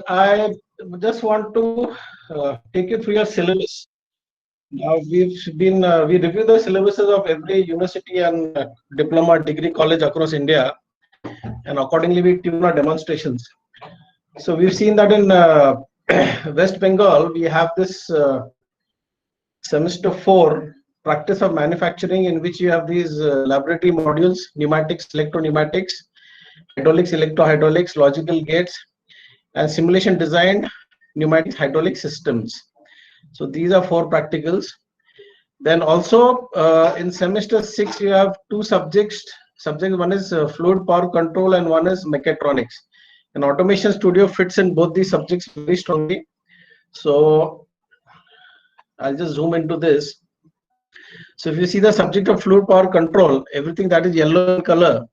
I just want to take you through your syllabus. Now we review the syllabuses of every university and diploma degree college across India, and accordingly we tune our demonstrations. So we've seen that in West Bengal we have this semester 4 practice of manufacturing, in which you have these laboratory modules: pneumatics, electro-pneumatics, hydraulics, electro-hydraulics, logical gates, and simulation design, pneumatics, hydraulic systems. So these are four practicals. Then also in semester 6 you have two subjects. One is fluid power control and one is mechatronics. And automation studio fits in both these subjects very strongly. So I'll just zoom into this. So if you see the subject of fluid power control, everything that is yellow in color,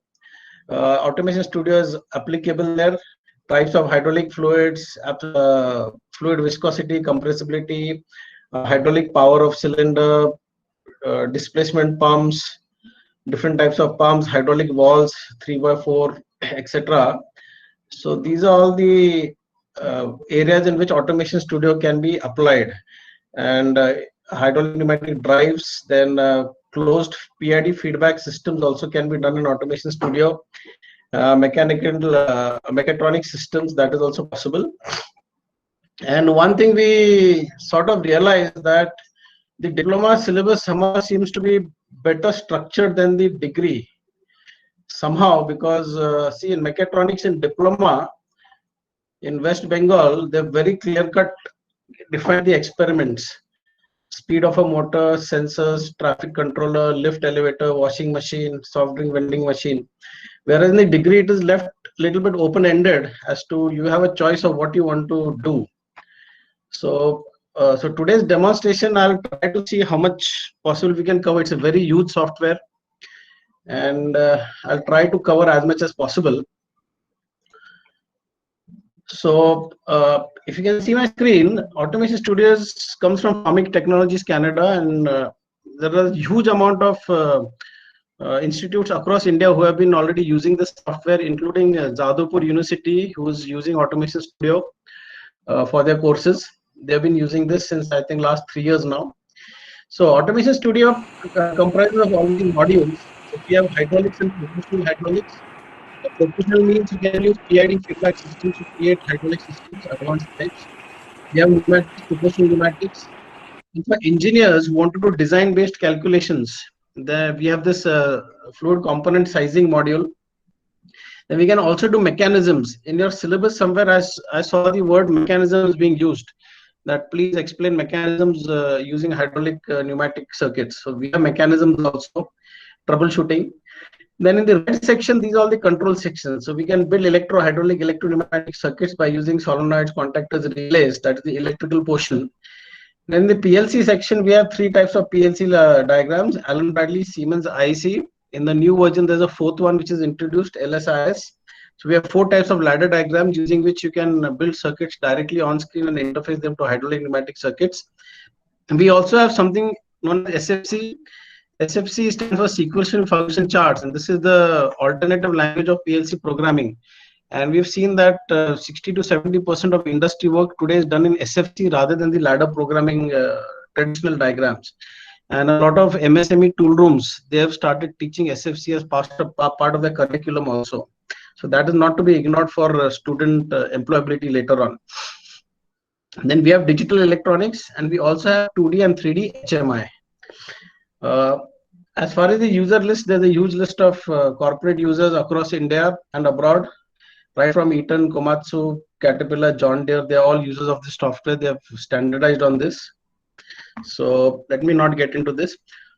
automation studio is applicable there. Types of hydraulic fluids, fluid viscosity, compressibility, hydraulic power of cylinder, displacement pumps, different types of pumps, hydraulic valves, 3x4, etc. So these are all the areas in which automation studio can be applied. And hydraulic pneumatic drives, then closed PID feedback systems also can be done in automation studio. Mechatronic systems, that is also possible. And one thing we sort of realized that the diploma syllabus somehow seems to be better structured than the degree somehow, because see, in mechatronics in diploma in West Bengal, they've very clear cut defined the experiments: speed of a motor, sensors, traffic controller, lift elevator, washing machine, soft drink vending machine. Whereas in the degree, it is left a little bit open ended as to you have a choice of what you want to do. So, so today's demonstration, I'll try to see how much possible we can cover. It's a very huge software, and I'll try to cover as much as possible. So, if you can see my screen, Automation Studios comes from Farmic Technologies Canada, and there are a huge amount of institutes across India who have been already using this software, including Jadavpur University, who is using Automation Studio for their courses. They've been using this since I think last 3 years now. So Automation Studio comprises of all these modules. So we have hydraulics and professional hydraulics. Professional means you can use PID feedback systems to create hydraulic systems, advanced types. We have pneumatics, professional pneumatics. And for engineers who want to do design-based calculations, we have this fluid component sizing module. Then we can also do mechanisms. In your syllabus somewhere, I saw the word mechanisms being used. That please explain mechanisms using hydraulic pneumatic circuits. So we have mechanisms also, troubleshooting. Then in the red section, these are all the control sections. So we can build electro-hydraulic, electro-pneumatic circuits by using solenoids, contactors, relays. That is the electrical portion. Then in the PLC section, we have three types of PLC diagrams: Allen Bradley, Siemens, IC. In the new version, there's a fourth one which is introduced, LSIS. So we have four types of ladder diagrams using which you can build circuits directly on screen and interface them to hydraulic pneumatic circuits. And we also have something known as SFC. SFC stands for sequential function charts, and this is the alternative language of PLC programming. And we've seen that 60 to 70% of industry work today is done in SFC rather than the ladder programming traditional diagrams. And a lot of MSME tool rooms, they have started teaching SFC as part of their curriculum also. So that is not to be ignored for student employability later on. Then we have digital electronics, and we also have 2D and 3D HMI. As far as the user list, there's a huge list of corporate users across India and abroad, right from Eaton, Komatsu, Caterpillar, John Deere. They're all users of this software. They have standardized on this. So let me not get into this.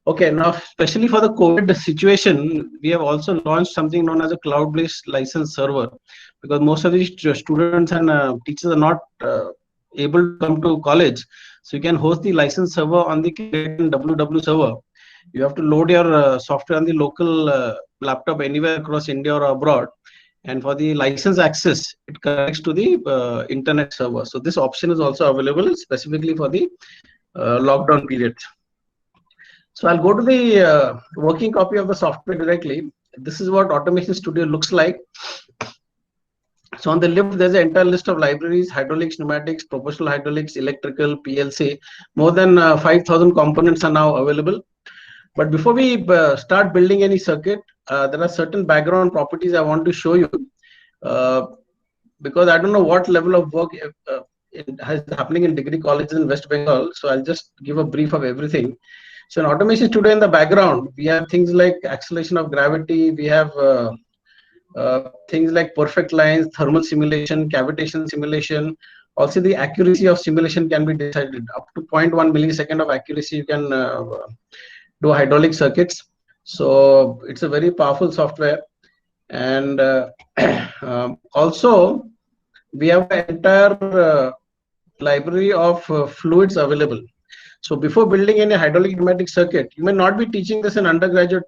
Okay, now especially for the COVID situation, we have also launched something known as a cloud-based license server, because most of these students and teachers are not able to come to college. So you can host the license server on the WW server. You have to load your software on the local laptop anywhere across India or abroad. And for the license access, it connects to the internet server. So this option is also available specifically for the lockdown period. So I'll go to the working copy of the software directly. This is what Automation Studio looks like. So on the left, there's an entire list of libraries: hydraulics, pneumatics, proportional hydraulics, electrical, PLC. More than 5,000 components are now available. But before we start building any circuit, there are certain background properties I want to show you, uh, because I don't know what level of work is happening in degree colleges in West Bengal. So I'll just give a brief of everything. So in automation today, in the background, we have things like acceleration of gravity. We have things like perfect lines, thermal simulation, cavitation simulation. Also, the accuracy of simulation can be decided up to 0.1 millisecond of accuracy. You can do hydraulic circuits. So it's a very powerful software. And also, we have an entire library of fluids available. So before building any hydraulic pneumatic circuit, you may not be teaching this in undergraduate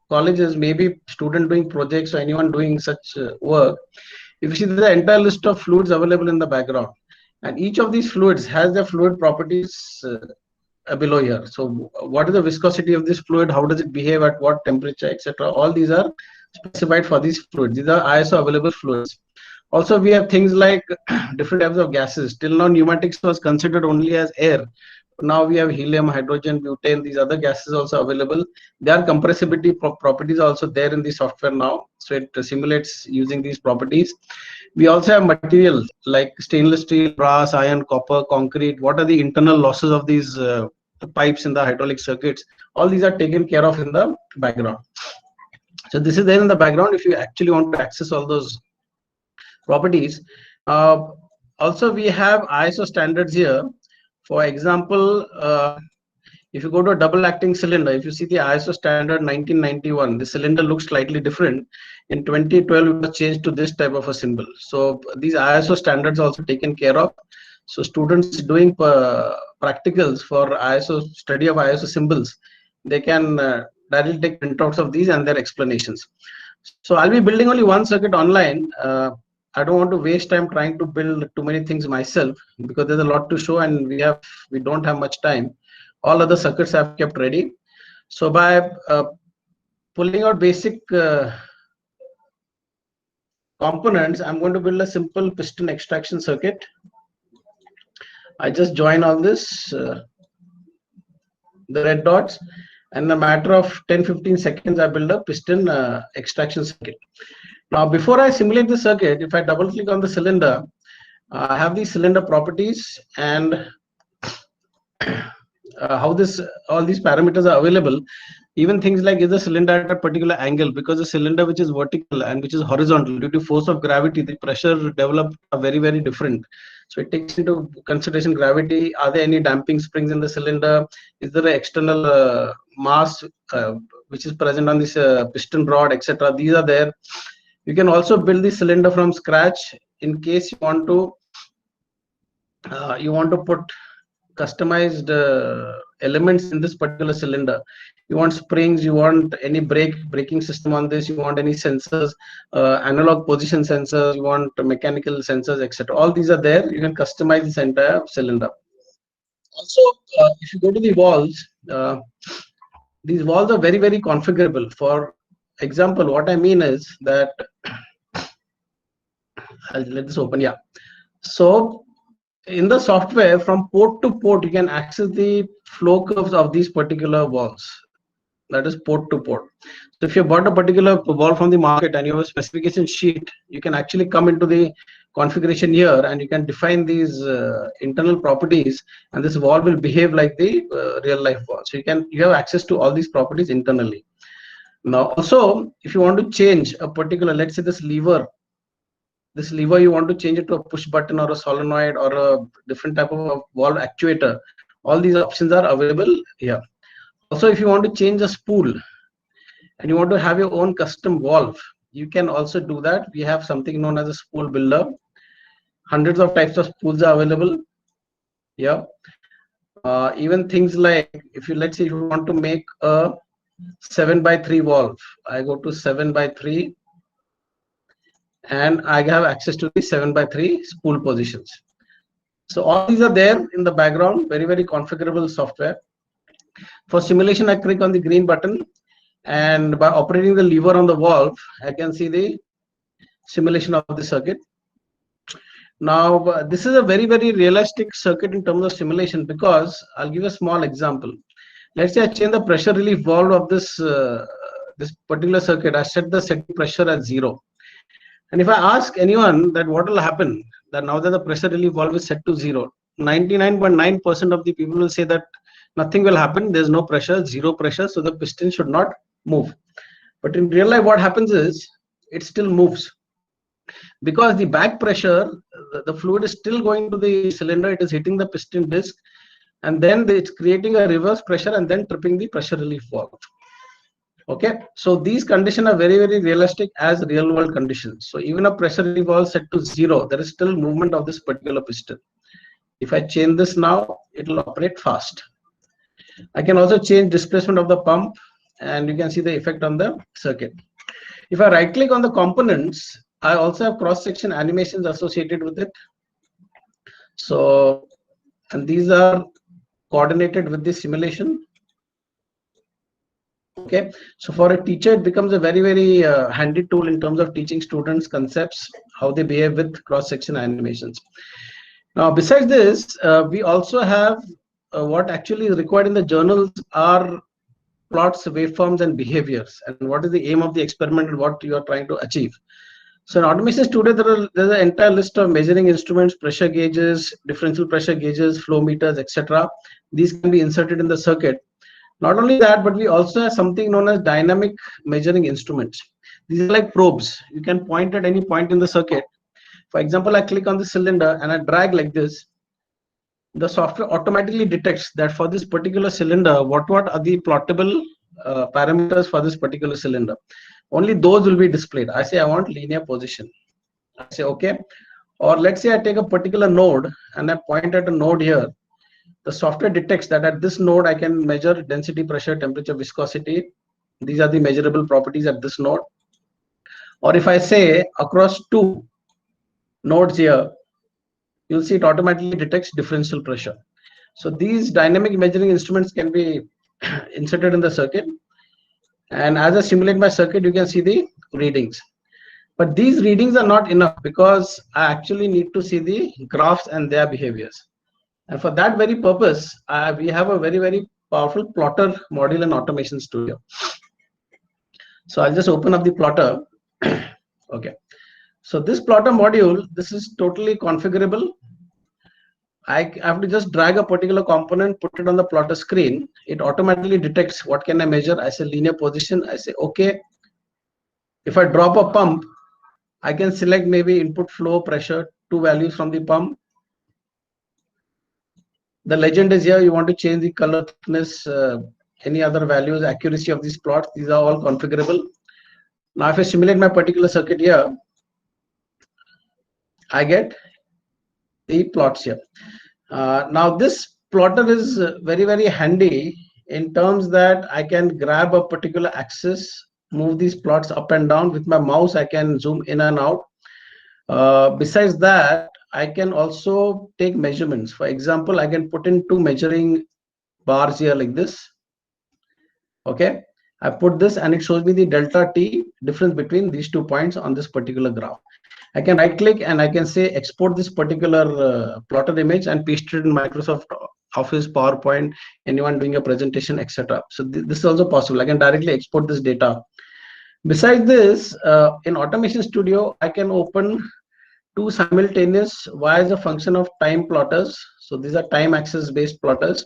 colleges, maybe student doing projects or anyone doing such work. If you see the entire list of fluids available in the background, and each of these fluids has their fluid properties below here. So what is the viscosity of this fluid? How does it behave at what temperature, etc. All these are specified for these fluids. These are ISO available fluids. Also, we have things like different types of gases. Till now, pneumatics was considered only as air. Now we have helium, hydrogen, butane. These other gases also available. Their compressibility properties are also there in the software now. So it simulates using these properties. We also have materials like stainless steel, brass, iron, copper, concrete. What are the internal losses of these pipes in the hydraulic circuits? All these are taken care of in the background. So this is there in the background if you actually want to access all those properties. Also, we have ISO standards here. For example, if you go to a double acting cylinder, if you see the ISO standard 1991, the cylinder looks slightly different. In 2012, it was changed to this type of a symbol. So these ISO standards also taken care of. So students doing practicals for ISO, study of ISO symbols, they can directly take printouts of these and their explanations. So I'll be building only one circuit online. I don't want to waste time trying to build too many things myself, because there's a lot to show and we don't have much time. All other circuits I've kept ready. So by pulling out basic components, I'm going to build a simple piston extraction circuit. I just join all this, the red dots, and in a matter of 10-15 seconds, I build a piston extraction circuit. Now, before I simulate the circuit, if I double click on the cylinder, I have these cylinder properties and how all these parameters are available. Even things like, is the cylinder at a particular angle? Because the cylinder which is vertical and which is horizontal, due to force of gravity, the pressure developed are very, very different. So it takes into consideration gravity. Are there any damping springs in the cylinder? Is there an external mass which is present on this piston rod, etc.? These are there. You can also build the cylinder from scratch in case you want to put customized elements in this particular cylinder. You want springs, you want any braking system on this, you want any sensors, analog position sensors, you want mechanical sensors, etc. All these are there. You can customize this entire cylinder. Also, if you go to the walls, these walls are very, very configurable. For example, what I mean is that I'll let this open. Yeah. So in the software, from port to port, you can access the flow curves of these particular walls. That is port to port. So if you bought a particular wall from the market and you have a specification sheet, you can actually come into the configuration here and you can define these internal properties, and this wall will behave like the real life wall. So you have access to all these properties internally. Now also, if you want to change a particular, let's say this lever you want to change it to a push button or a solenoid or a different type of a valve actuator, all these options are available here. Also, if you want to change a spool and you want to have your own custom valve, you can also do that. We have something known as a spool builder. Hundreds of types of spools are available. Yeah. Even things like, let's say you want to make a 7x3 valve, I go to 7x3 and I have access to the 7x3 spool positions. So all these are there in the background, very, very configurable software. For simulation, I click on the green button, and by operating the lever on the valve, I can see the simulation of the circuit. Now, this is a very, very realistic circuit in terms of simulation, because I'll give a small example. Let's say I change the pressure relief valve of this particular circuit. I set the setting pressure at 0. And if I ask anyone that what will happen, that now that the pressure relief valve is set to 0, 99.9% of the people will say that nothing will happen. There's no pressure, 0 pressure, so the piston should not move. But in real life, what happens is it still moves, because the back pressure, the fluid is still going to the cylinder, it is hitting the piston disc, and then it's creating a reverse pressure and then tripping the pressure relief valve. Okay, so these conditions are very, very realistic as real world conditions. So even a pressure relief valve set to 0, there is still movement of this particular piston. If I change this now, it will operate fast. I can also change displacement of the pump, and you can see the effect on the circuit. If I right click on the components, I also have cross-section animations associated with it. So, and these are coordinated with the simulation. Okay, so for a teacher, it becomes a very, very handy tool in terms of teaching students concepts, how they behave with cross-section animations. Now, besides this, we also have what actually is required in the journals are plots, waveforms, and behaviors, and what is the aim of the experiment and what you are trying to achieve. So in Automation Studio, there's an entire list of measuring instruments, pressure gauges, differential pressure gauges, flow meters, etc. These can be inserted in the circuit. Not only that, but we also have something known as dynamic measuring instruments. These are like probes. You can point at any point in the circuit. For example, I click on the cylinder and I drag like this. The software automatically detects that for this particular cylinder, what are the plottable parameters for this particular cylinder. Only those will be displayed. I say I want linear position. I say okay. Or let's say I take a particular node and I point at a node here. The software detects that at this node I can measure density, pressure, temperature, viscosity. These are the measurable properties at this node. Or if I say across two nodes here, you'll see it automatically detects differential pressure. So these dynamic measuring instruments can be inserted in the circuit. And as I simulate my circuit, you can see the readings. But these readings are not enough, because I actually need to see the graphs and their behaviors. And for that very purpose, we have a very, very powerful plotter module in Automation Studio. So I'll just open up the plotter. Okay. So this plotter module, this is totally configurable. I have to just drag a particular component, put it on the plotter screen. It automatically detects what can I measure. I say linear position. I say okay. If I drop a pump, I can select maybe input flow, pressure, 2 values from the pump. The legend is here. You want to change the color, thickness, any other values, accuracy of these plots. These are all configurable. Now, if I simulate my particular circuit here, I get the plots here. Now this plotter is very, very handy in terms that I can grab a particular axis, move these plots up and down. With my mouse, I can zoom in and out. Besides that, I can also take measurements. For example, I can put in 2 measuring bars here like this. Okay, I put this and it shows me the delta T difference between these 2 points on this particular graph. I can right click and I can say export this particular plotter image and paste it in Microsoft Office, PowerPoint, anyone doing a presentation, etc. So this is also possible. I can directly export this data. Besides this, in Automation Studio, I can open 2 simultaneous via the function of time plotters. So these are time axis based plotters.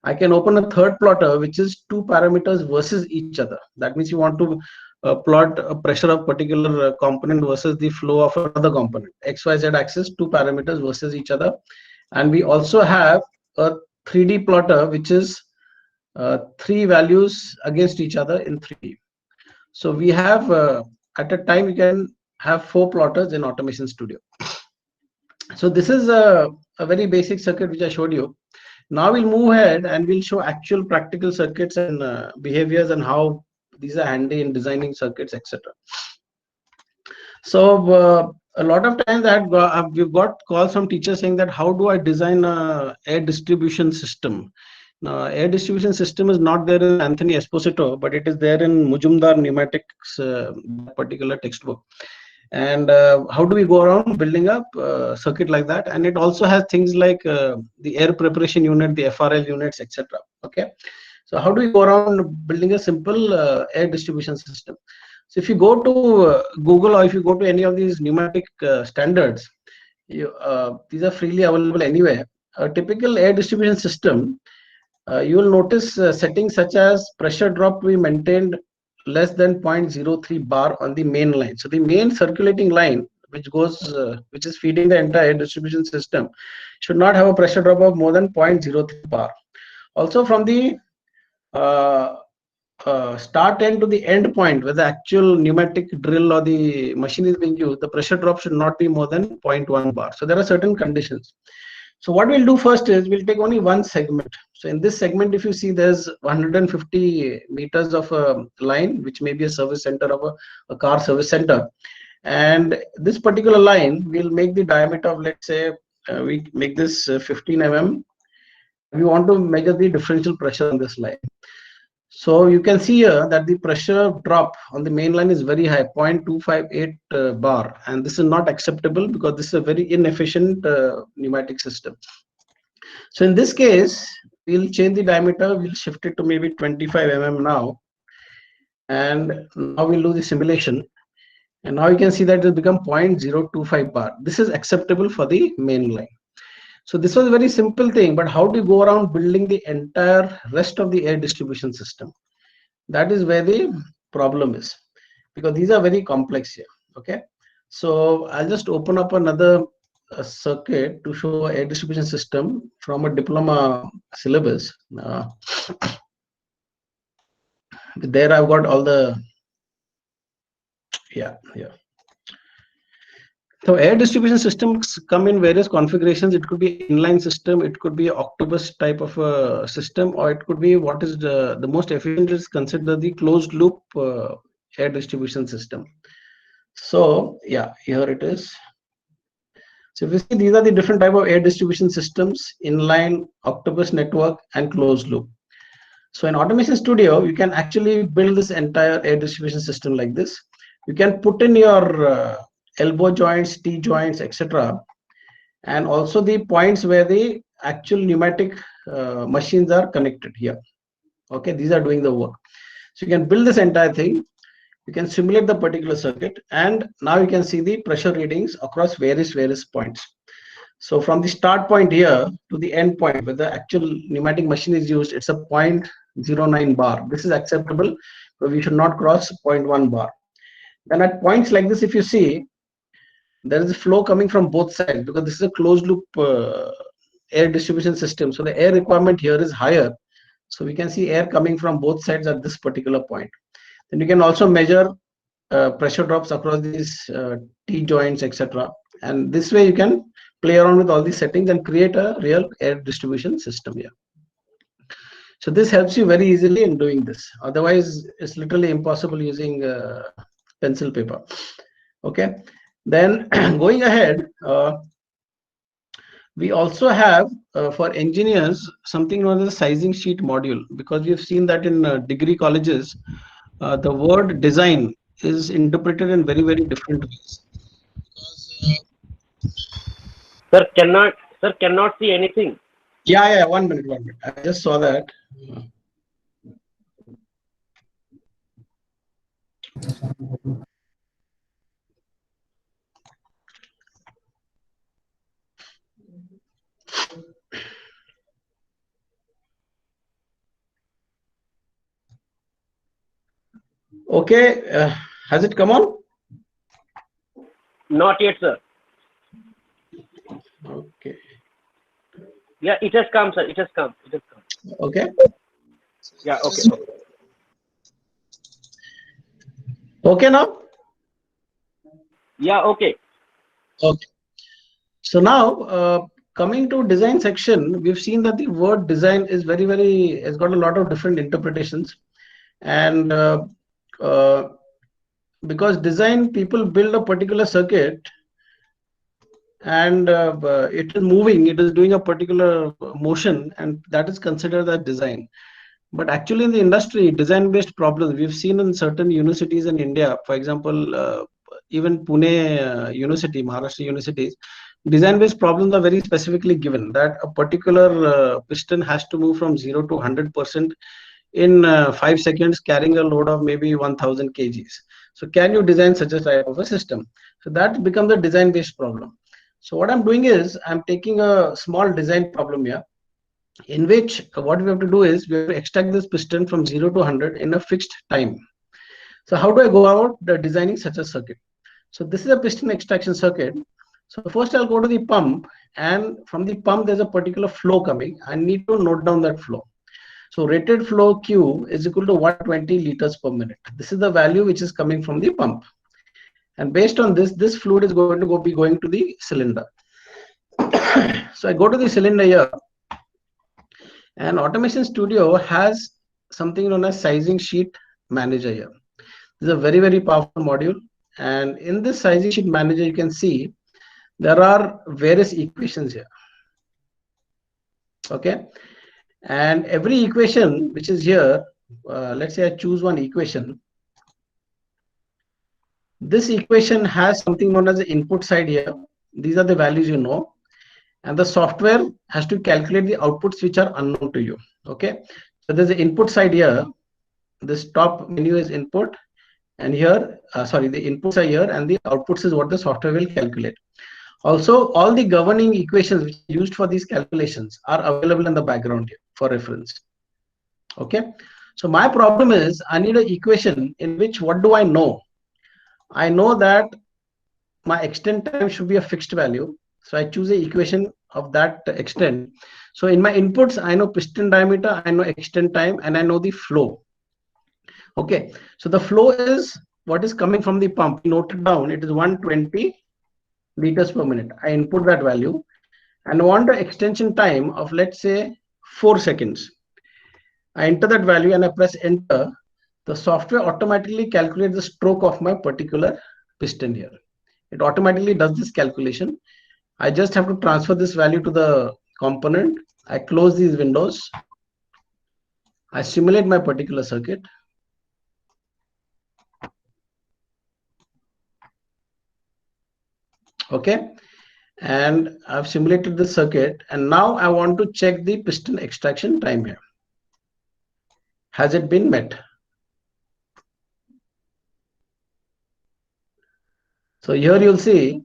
I can open a third plotter, which is 2 parameters versus each other. That means you want to plot a pressure of particular component versus the flow of another component, XYZ axis, 2 parameters versus each other. And we also have a 3D plotter, which is 3 values against each other in 3D. So we have at a time you can have 4 plotters in Automation Studio. So this is a very basic circuit which I showed you. Now we'll move ahead and we'll show actual practical circuits and behaviors and how these are handy in designing circuits, etc. So a lot of times we've got calls from teachers saying that how do I design a air distribution system? Now, air distribution system is not there in Anthony Esposito, but it is there in Majumdar Pneumatics particular textbook. And how do we go around building up a circuit like that? And it also has things like the air preparation unit, the FRL units, etc. Okay, so how do we go around building a simple air distribution system? So if you go to Google, or if you go to any of these pneumatic standards, these are freely available anywhere. A typical air distribution system, you will notice settings such as pressure drop to be maintained less than 0.03 bar on the main line. So the main circulating line, which is feeding the entire distribution system, should not have a pressure drop of more than 0.03 bar. Also, from the uh, start end to the end point where the actual pneumatic drill or the machine is being used, the pressure drop should not be more than 0.1 bar. So there are certain conditions. So what we'll do first is we'll take only one segment. So in this segment, if you see, there's 150 meters of a line, which may be a service center of a car service center. And this particular line, we'll make the diameter of, let's say, we make this 15 mm. We want to measure the differential pressure on this line. So you can see here that the pressure drop on the main line is very high, 0.258 bar, and this is not acceptable because this is a very inefficient pneumatic system. So in this case, we'll change the diameter, we'll shift it to maybe 25 mm now, and now we'll do the simulation, and now you can see that it has become 0.025 bar. This is acceptable for the main line. So this was a very simple thing, but how do you go around building the entire rest of the air distribution system? That is where the problem is, because these are very complex here. Okay, so I'll just open up another circuit to show air distribution system from a diploma syllabus. There I've got all the, yeah. So air distribution systems come in various configurations. It could be inline system, it could be an octopus type of a system, or it could be what is the most efficient is considered the closed loop air distribution system. So yeah, here it is. So if you see, these are the different type of air distribution systems: inline, octopus network, and closed loop. So in Automation Studio, you can actually build this entire air distribution system like this. You can put in your elbow joints, T joints, etc., and also the points where the actual pneumatic machines are connected here. Okay, these are doing the work. So you can build this entire thing. You can simulate the particular circuit, and now you can see the pressure readings across various points. So from the start point here to the end point where the actual pneumatic machine is used, it's a 0.09 bar. This is acceptable, but we should not cross 0.1 bar. Then at points like this, if you see, there is a flow coming from both sides because this is a closed loop air distribution system. So the air requirement here is higher. So we can see air coming from both sides at this particular point. Then you can also measure pressure drops across these T joints, etc. And this way you can play around with all these settings and create a real air distribution system here. So this helps you very easily in doing this. Otherwise, it's literally impossible using pencil paper. Okay. Then going ahead, we also have for engineers something known as a sizing sheet module, because we've seen that in degree colleges, the word design is interpreted in very different ways. Sir cannot see anything. Yeah, 1 minute. I just saw that. Okay, has it come on? Not yet, sir. Okay. Yeah, it has come, sir. It has come. Okay. Yeah. Okay. Okay now. Yeah. Okay. Okay. So now coming to design section, we've seen that the word design is it's got a lot of different interpretations, and because design, people build a particular circuit and it is moving, it is doing a particular motion, and that is considered as design. But actually in the industry, design based problems we've seen in certain universities in India, for example, even Pune University, Maharashtra universities, design-based problems are very specifically given that a particular piston has to move from 0 to 100% in 5 seconds, carrying a load of maybe 1000 kgs. So can you design such a type of a system? So that becomes a design-based problem. So what I'm doing is I'm taking a small design problem here, in which what we have to do is we have to extract this piston from 0 to 100 in a fixed time. So how do I go about designing such a circuit? So this is a piston extraction circuit. So first I'll go to the pump, and from the pump there's a particular flow coming. I need to note down that flow. So rated flow Q is equal to 120 liters per minute. This is the value which is coming from the pump. And based on this, this fluid is going to be going to the cylinder. So I go to the cylinder here, and Automation Studio has something known as sizing sheet manager here. This is a very, very powerful module. And in this sizing sheet manager, you can see there are various equations here. Okay. And every equation which is here, let's say I choose one equation. This equation has something known as the input side here. These are the values you know. And the software has to calculate the outputs which are unknown to you. Okay. So there's the input side here. This top menu is input. And here, sorry, the inputs are here and the outputs is what the software will calculate. Also, all the governing equations which are used for these calculations are available in the background here for reference. Okay. So my problem is I need an equation in which what do I know? I know that my extent time should be a fixed value. So I choose the equation of that extent. So in my inputs, I know piston diameter, I know extent time, and I know the flow. Okay, so the flow is what is coming from the pump. Note it down. It is 120 liters per minute. I input that value and I want the extension time of, let's say, 4 seconds. I enter that value and I press enter. The software automatically calculates the stroke of my particular piston here. It automatically does this calculation. I just have to transfer this value to the component. I close these windows. I simulate my particular circuit. Okay, and I've simulated the circuit, and now I want to check the piston extraction time here. Has it been met? So here you'll see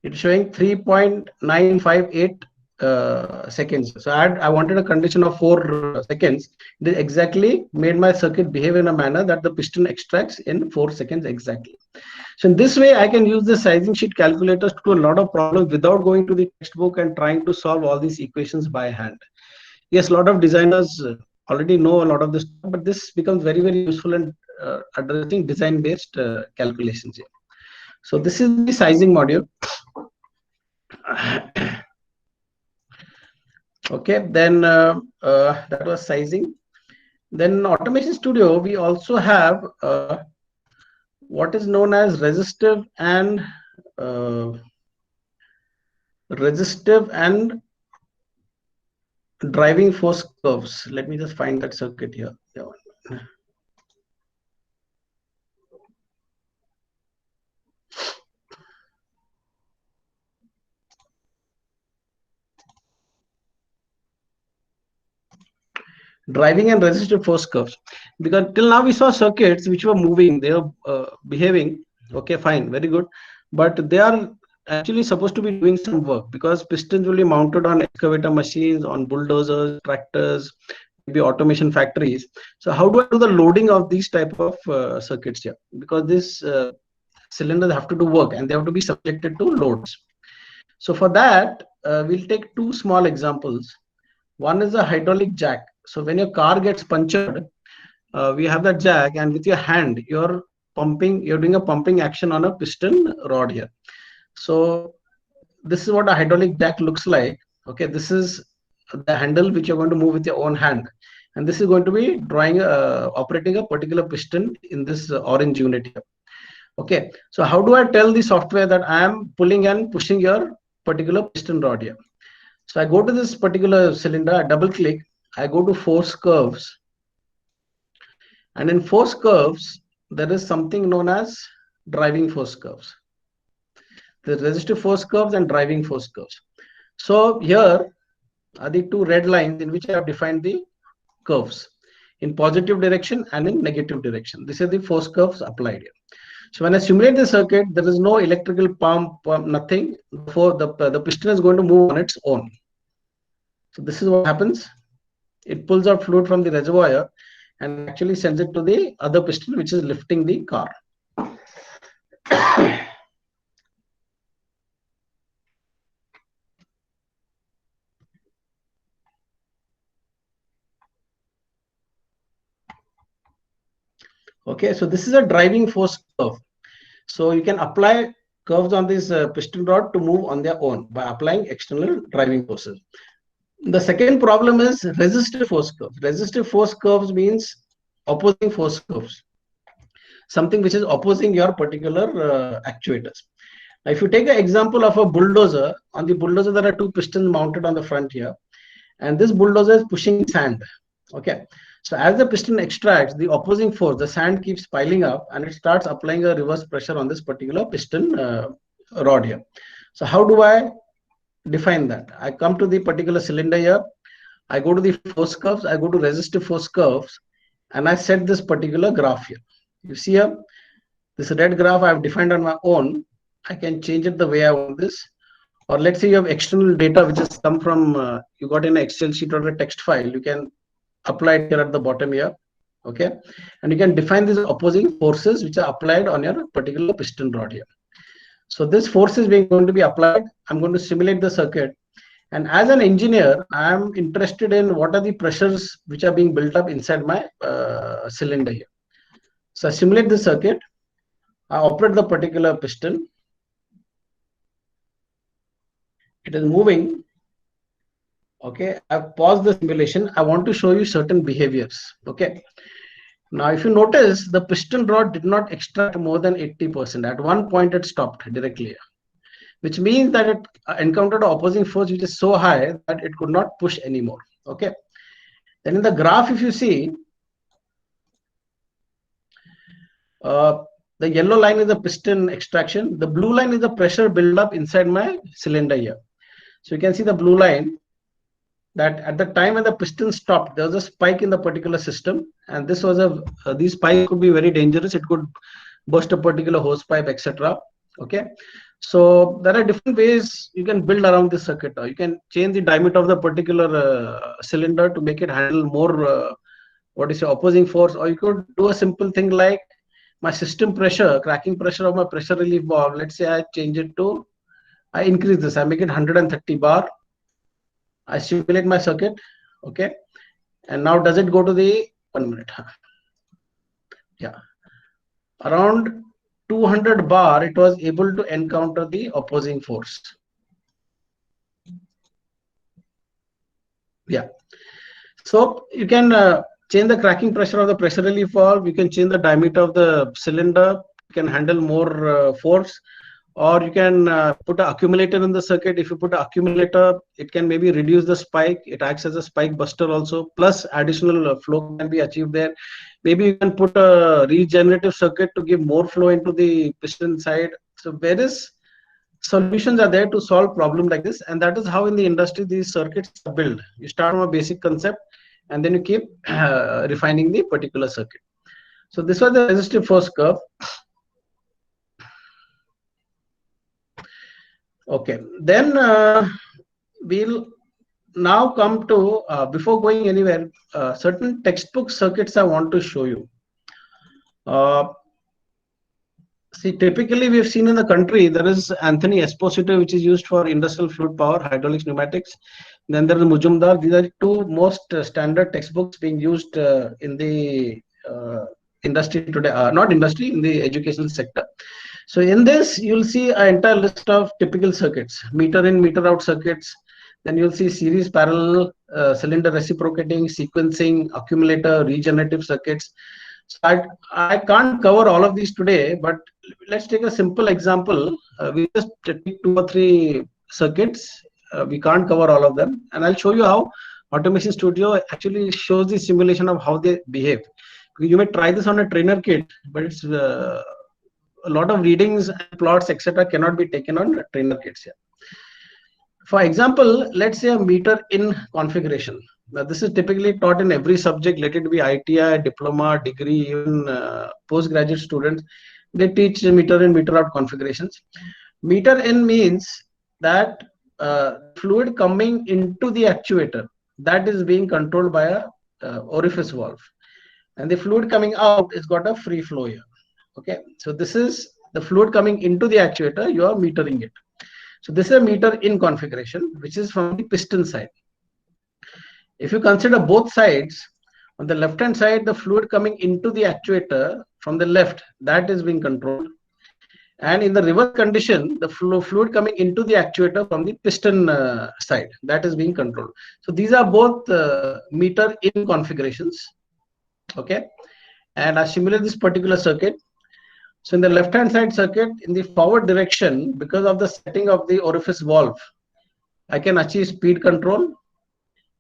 it's showing 3.958 seconds. So I wanted a condition of 4 seconds. This exactly made my circuit behave in a manner that the piston extracts in 4 seconds exactly. So in this way, I can use the sizing sheet calculators to do a lot of problems without going to the textbook and trying to solve all these equations by hand. Yes, a lot of designers already know a lot of this, but this becomes very, very useful in addressing design-based calculations here. So this is the sizing module. Okay, then that was sizing. Then Automation Studio, we also have what is known as resistive and driving force curves. Let me just find that circuit here. Yeah. Driving and resistive force curves, because till now we saw circuits which were moving, they are behaving okay, fine, very good, but they are actually supposed to be doing some work, because pistons will be mounted on excavator machines, on bulldozers, tractors, maybe automation factories. So how do I do the loading of these type of circuits here? Because these cylinders have to do work and they have to be subjected to loads. So for that, we'll take 2 small examples. One is a hydraulic jack. So when your car gets punctured, we have that jack, and with your hand, you're doing a pumping action on a piston rod here. So this is what a hydraulic jack looks like. Okay, this is the handle which you're going to move with your own hand. And this is going to be operating a particular piston in this orange unit here. Okay, so how do I tell the software that I am pulling and pushing your particular piston rod here? So I go to this particular cylinder, I double click, I go to force curves, and in force curves, there is something known as driving force curves. The resistive force curves and driving force curves. So here are the two red lines in which I have defined the curves in positive direction and in negative direction. These are the force curves applied here. So when I simulate the circuit, there is no electrical pump, nothing. Therefore, the piston is going to move on its own. So this is what happens. It pulls out fluid from the reservoir and actually sends it to the other piston, which is lifting the car. Okay, so this is a driving force curve. So you can apply curves on this piston rod to move on their own by applying external driving forces. The second problem is resistive force curves. Resistive force curves means opposing force curves, something which is opposing your particular actuators. Now, if you take an example of a bulldozer, on the bulldozer there are two pistons mounted on the front here, and this bulldozer is pushing sand. Okay, so as the piston extracts, the opposing force, the sand keeps piling up, and it starts applying a reverse pressure on this particular piston rod here. So how do I define that? I come to the particular cylinder here, I go to the force curves, I go to resistive force curves, and I set this particular graph here. You see here, this red graph I have defined on my own. I can change it the way I want this. Or let's say you have external data which has come from, you got in an Excel sheet or a text file, you can apply it here at the bottom here. Okay, and you can define these opposing forces which are applied on your particular piston rod here. So this force is going to be applied. I'm going to simulate the circuit. And as an engineer, I'm interested in what are the pressures which are being built up inside my cylinder here. So I simulate the circuit. I operate the particular piston. It is moving. Okay, I've paused the simulation. I want to show you certain behaviors. Okay. Now, if you notice, the piston rod did not extract more than 80%. At one point, it stopped directly, which means that it encountered an opposing force which is so high that it could not push anymore. Okay. Then in the graph, if you see, the yellow line is the piston extraction. The blue line is the pressure buildup inside my cylinder here. So you can see the blue line, that at the time when the piston stopped, there was a spike in the particular system, and this was these spikes could be very dangerous. It could burst a particular hose pipe, etc. Okay, so there are different ways you can build around this circuit. You can change the diameter of the particular cylinder to make it handle more opposing force, or you could do a simple thing like my system pressure, cracking pressure of my pressure relief valve. Let's say I change it to, I increase this, I make it 130 bar. I simulate my circuit. Okay, and now does it go to the 1 minute? Yeah, around 200 bar, it was able to encounter the opposing force. Yeah, so you can change the cracking pressure of the pressure relief valve. You can change the diameter of the cylinder. You can handle more force, or you can put an accumulator in the circuit. If you put an accumulator, it can maybe reduce the spike. It acts as a spike buster also, plus additional flow can be achieved there. Maybe you can put a regenerative circuit to give more flow into the piston side. So various solutions are there to solve problem like this, and that is how in the industry these circuits are built. You start from a basic concept, and then you keep refining the particular circuit. So this was the resistive force curve. Okay, then we'll now come to, before going anywhere, certain textbook circuits I want to show you. See, typically we've seen in the country, there is Anthony Esposito, which is used for industrial fluid power, hydraulics, pneumatics. Then there is Majumdar. These are two most standard textbooks being used in the industry today, not industry, in the educational sector. So in this, you'll see an entire list of typical circuits, meter in, meter out circuits. Then you'll see series, parallel, cylinder reciprocating, sequencing, accumulator, regenerative circuits. So I can't cover all of these today, but let's take a simple example. We just take 2 or 3 circuits. We can't cover all of them. And I'll show you how Automation Studio actually shows the simulation of how they behave. You may try this on a trainer kit, but it's a lot of readings and plots, etc., cannot be taken on trainer kits here. For example, let's say a meter in configuration. Now, this is typically taught in every subject, let it be ITI, diploma, degree, even postgraduate students. They teach meter in, meter out configurations. Meter in means that fluid coming into the actuator, that is being controlled by a orifice valve. And the fluid coming out is got a free flow here. Okay, so this is the fluid coming into the actuator, you are metering it. So this is a meter in configuration, which is from the piston side. If you consider both sides, on the left hand side, the fluid coming into the actuator from the left, that is being controlled. And in the reverse condition, the fluid coming into the actuator from the piston side, that is being controlled. So these are both meter in configurations. Okay, and I simulate this particular circuit. So in the left hand side circuit, in the forward direction, because of the setting of the orifice valve, I can achieve speed control.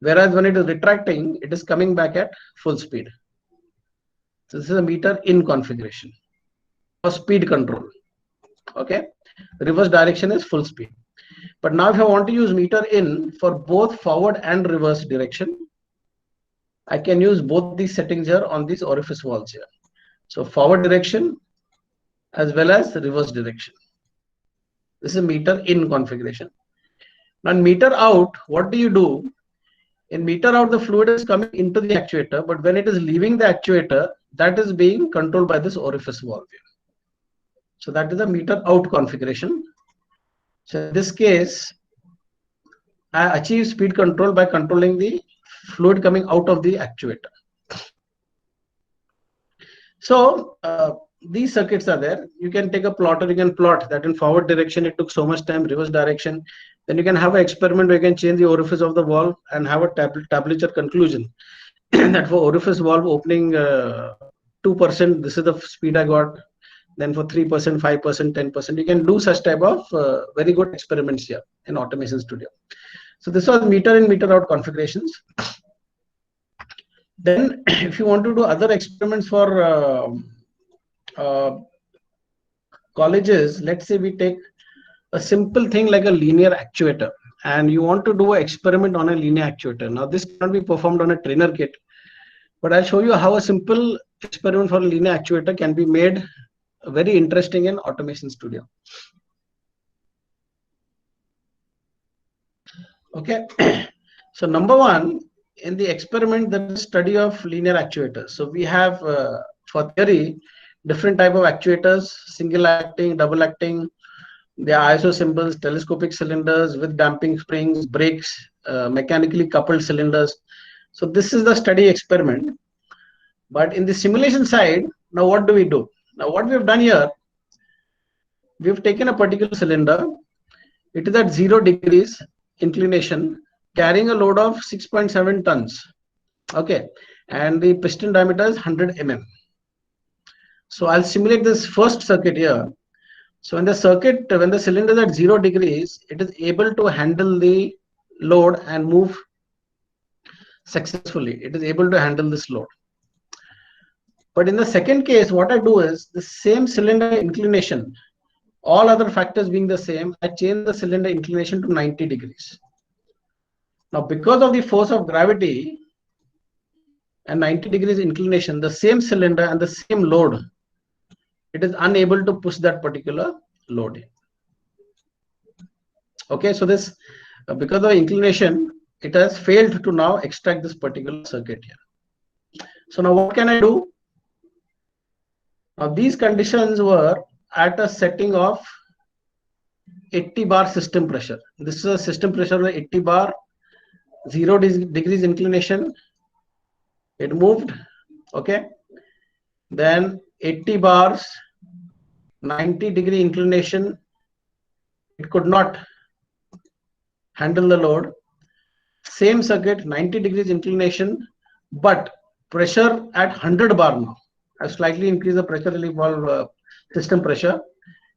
Whereas when it is retracting, it is coming back at full speed. So this is a meter in configuration for speed control. Okay, reverse direction is full speed. But now if I want to use meter in for both forward and reverse direction, I can use both these settings here on these orifice valves here. So forward direction as well as reverse direction. This is meter in configuration. Now in meter out, what do you do? In meter out, the fluid is coming into the actuator, but when it is leaving the actuator, that is being controlled by this orifice valve here. So that is the meter out configuration. So in this case, I achieve speed control by controlling the fluid coming out of the actuator. So these circuits are there. You can take a plotter, you can plot that in forward direction it took so much time, reverse direction. Then you can have an experiment where you can change the orifice of the valve and have a tabulature conclusion that for orifice valve opening 2%, this is the speed I got. Then for 3%, 5%, 10%, you can do such type of very good experiments here in Automation Studio. So this was meter in, meter out configurations. Then if you want to do other experiments for colleges, let's say we take a simple thing like a linear actuator, and you want to do an experiment on a linear actuator. Now this cannot be performed on a trainer kit, but I'll show you how a simple experiment for a linear actuator can be made very interesting in Automation Studio. Okay, so number one, in the experiment, the study of linear actuators. So we have for theory different type of actuators: single acting, double acting. There are ISO symbols, telescopic cylinders with damping springs, brakes, mechanically coupled cylinders. So this is the study experiment. But in the simulation side, now what do we do? Now what we have done here, we have taken a particular cylinder. It is at 0 degrees inclination, carrying a load of 6.7 tons. Okay, and the piston diameter is 100 mm. So I'll simulate this first circuit here. So in the circuit, when the cylinder is at 0 degrees, it is able to handle the load and move successfully. It is able to handle this load. But in the second case, what I do is the same cylinder inclination, all other factors being the same, I change the cylinder inclination to 90 degrees. Now, because of the force of gravity and 90 degrees inclination, the same cylinder and the same load, it is unable to push that particular load. Okay, so this, because of inclination, it has failed to now extract this particular circuit here. So now what can I do? Now these conditions were at a setting of 80 bar system pressure. This is a system pressure of 80 bar, 0 degrees inclination. It moved. Okay. Then 80 bars, 90 degree inclination. It could not handle the load. Same circuit, 90 degrees inclination, but pressure at 100 bar now. I slightly increase the pressure relief valve system pressure.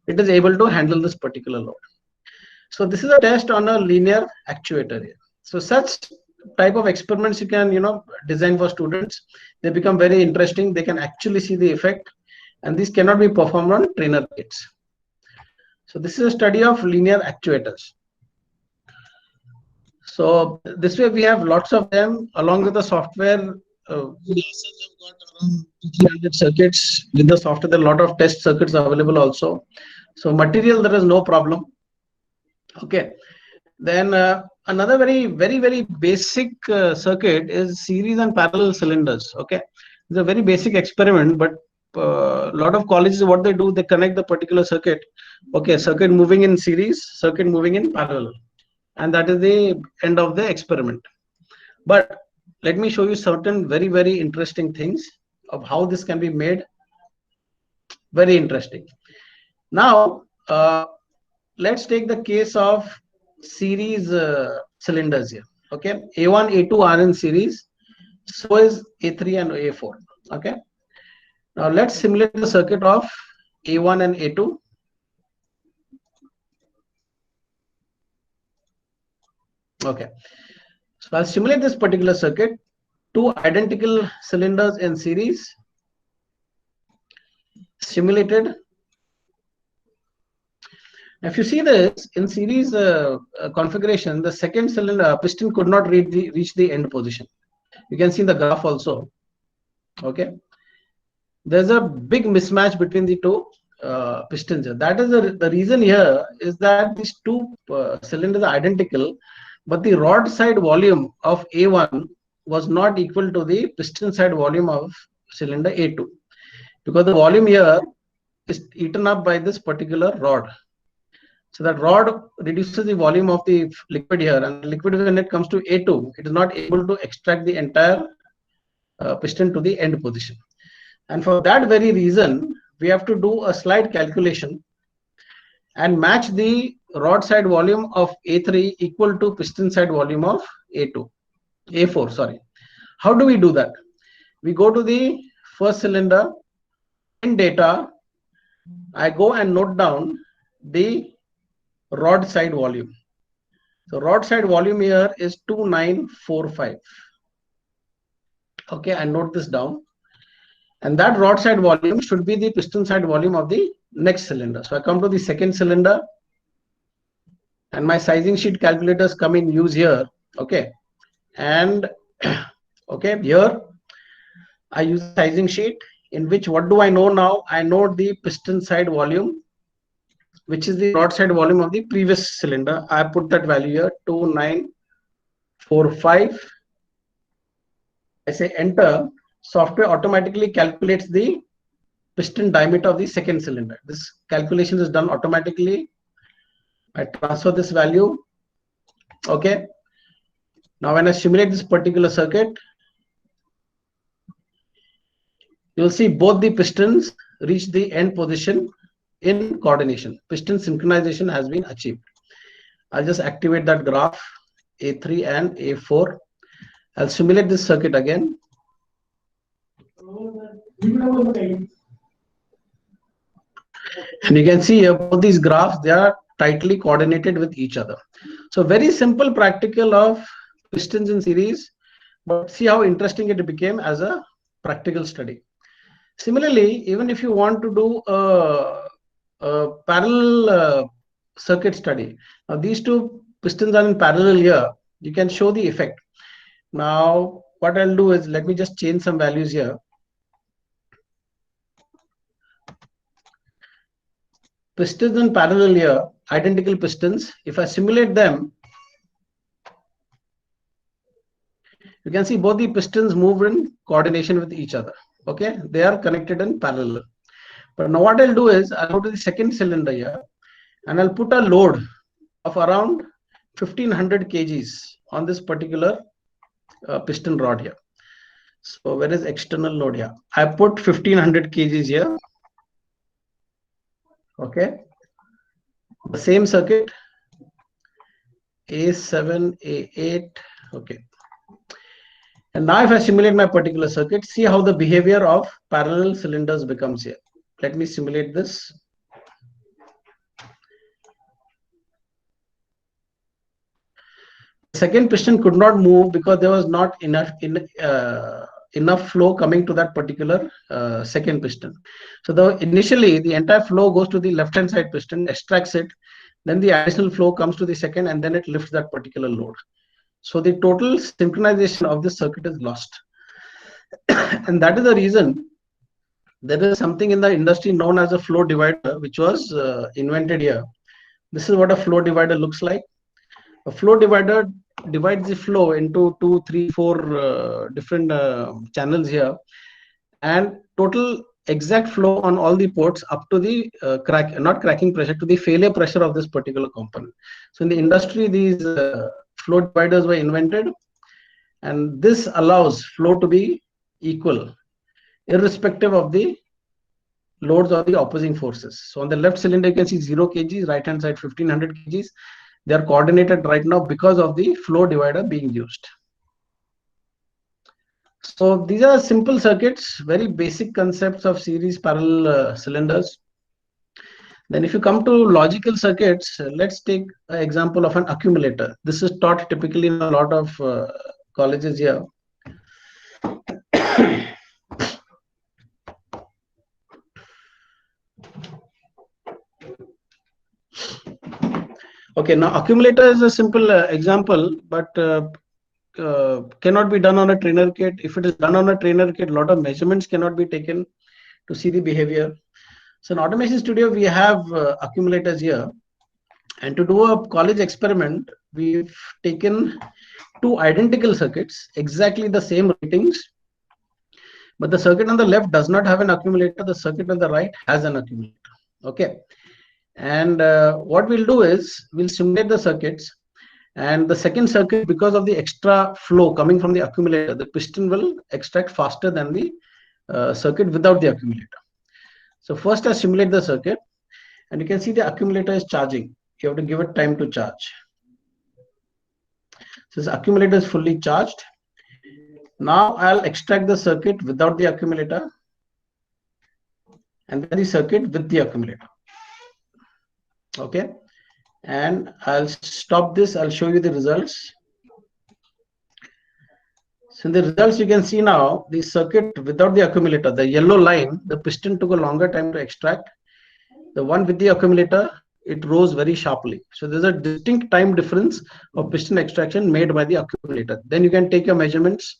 It is able to handle this particular load. So this is a test on a linear actuator here. So such type of experiments you can design for students. They become very interesting. They can actually see the effect, and these cannot be performed on trainer plates. So this is a study of linear actuators. So this way we have lots of them along with the software. We ourselves have got around 300 circuits. With the software, there are a lot of test circuits available also. So material, there is no problem. Okay. Then another very basic circuit is series and parallel cylinders. Okay. It's a very basic experiment, but a lot of colleges, what they do, they connect the particular circuit. Okay, circuit moving in series, circuit moving in parallel, and that is the end of the experiment. But let me show you certain very interesting things of how this can be made. Very interesting. Now let's take the case of series cylinders here. Okay, A1 A2 are in series, so is A3 and A4. Okay, now let's simulate the circuit of A1 and A2. Okay, so I'll simulate this particular circuit. Two identical cylinders in series simulated. If you see this in series configuration, the second cylinder piston could not reach the end position. You can see in the graph also. Okay, there's a big mismatch between the two pistons. That is the reason here is that these two cylinders are identical, but the rod side volume of A1 was not equal to the piston side volume of cylinder A2, because the volume here is eaten up by this particular rod. So that rod reduces the volume of the liquid here, and liquid, when it comes to A2, it is not able to extract the entire piston to the end position. And for that very reason, we have to do a slight calculation and match the rod side volume of A3 equal to piston side volume of A4, sorry. How do we do that? We go to the first cylinder. In data, I go and note down the rod side volume. So rod side volume here is 2945. Okay, I note this down. And that rod side volume should be the piston side volume of the next cylinder. So I come to the second cylinder, and my sizing sheet calculators come in use here. Okay, and okay, here I use a sizing sheet in which, what do I know now? I know the piston side volume, which is the rod side volume of the previous cylinder. I put that value here, 2945. I say enter. Software automatically calculates the piston diameter of the second cylinder. This calculation is done automatically. I transfer this value. Okay. Now when I simulate this particular circuit, you'll see both the pistons reach the end position in coordination. Piston synchronization has been achieved. I'll just activate that graph, A3 and A4. I'll simulate this circuit again. And you can see here both these graphs, they are tightly coordinated with each other. So very simple practical of pistons in series, but see how interesting it became as a practical study. Similarly, even if you want to do a parallel circuit study, now these two pistons are in parallel here, you can show the effect. Now what I'll do is, let me just change some values here. Pistons in parallel here, identical pistons. If I simulate them, you can see both the pistons move in coordination with each other. Okay, they are connected in parallel. But now what I'll do is, I'll go to the second cylinder here, and I'll put a load of around 1500 kgs on this particular piston rod here. So where is external load here? I put 1500 kgs here. Okay, the same circuit, A7, A8. Okay, and now if I simulate my particular circuit, see how the behavior of parallel cylinders becomes here. Let me simulate this. Second piston could not move because there was not enough enough flow coming to that particular second piston. So initially the entire flow goes to the left hand side piston, extracts it, then the additional flow comes to the second, and then it lifts that particular load. So the total synchronization of this circuit is lost. And that is the reason there is something in the industry known as a flow divider, which was invented here. This is what a flow divider looks like. A flow divider divides the flow into 2, 3, 4 different channels here, and total exact flow on all the ports up to the not cracking pressure, to the failure pressure of this particular component. So in the industry, these flow dividers were invented, and this allows flow to be equal irrespective of the loads or the opposing forces. So on the left cylinder, you can see 0 kgs, right hand side 1500 kgs. They are coordinated right now because of the flow divider being used. So these are simple circuits, very basic concepts of series parallel cylinders. Then if you come to logical circuits, let's take an example of an accumulator. This is taught typically in a lot of colleges here. Okay, now accumulator is a simple example, but cannot be done on a trainer kit. If it is done on a trainer kit, a lot of measurements cannot be taken to see the behavior. So in Automation Studio, we have accumulators here. And to do a college experiment, we've taken 2 identical circuits, exactly the same ratings. But the circuit on the left does not have an accumulator. The circuit on the right has an accumulator. Okay. And what we'll do is we'll simulate the circuits, and the second circuit, because of the extra flow coming from the accumulator, the piston will extract faster than the circuit without the accumulator. So first I simulate the circuit, and you can see the accumulator is charging. You have to give it time to charge. So this accumulator is fully charged. Now I'll extract the circuit without the accumulator, and then the circuit with the accumulator. Okay, and I'll stop this. I'll show you the results. So in the results, you can see now the circuit without the accumulator, the yellow line, the piston took a longer time to extract. The one with the accumulator, it rose very sharply. So there's a distinct time difference of piston extraction made by the accumulator. Then you can take your measurements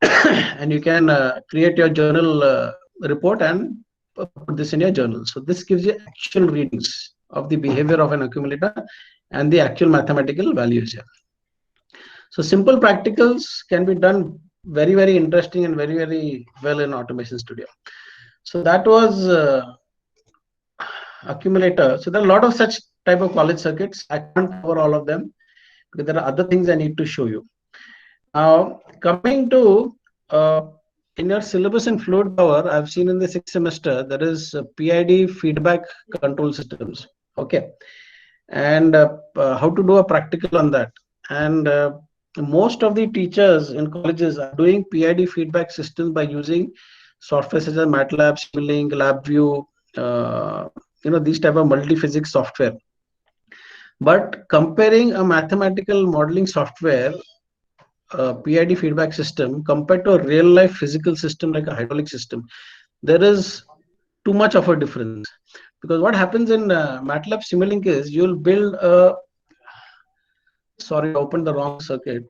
and you can create your journal report and put this in your journal. So this gives you actual readings of the behavior of an accumulator and the actual mathematical values here. So simple practicals can be done very, very interesting and very, very well in Automation Studio. So that was accumulator. So there are a lot of such type of college circuits. I can't cover all of them because there are other things I need to show you. Now coming to in your syllabus in fluid power, I've seen in the 6th semester, there is PID feedback control systems. Okay. And how to do a practical on that. And most of the teachers in colleges are doing PID feedback systems by using software such as MATLAB, Simulink, LabVIEW, these type of multi-physics software. But comparing a mathematical modeling software, PID feedback system compared to a real life physical system like a hydraulic system, there is too much of a difference. Because what happens in MATLAB Simulink is you'll build a, sorry, I opened the wrong circuit.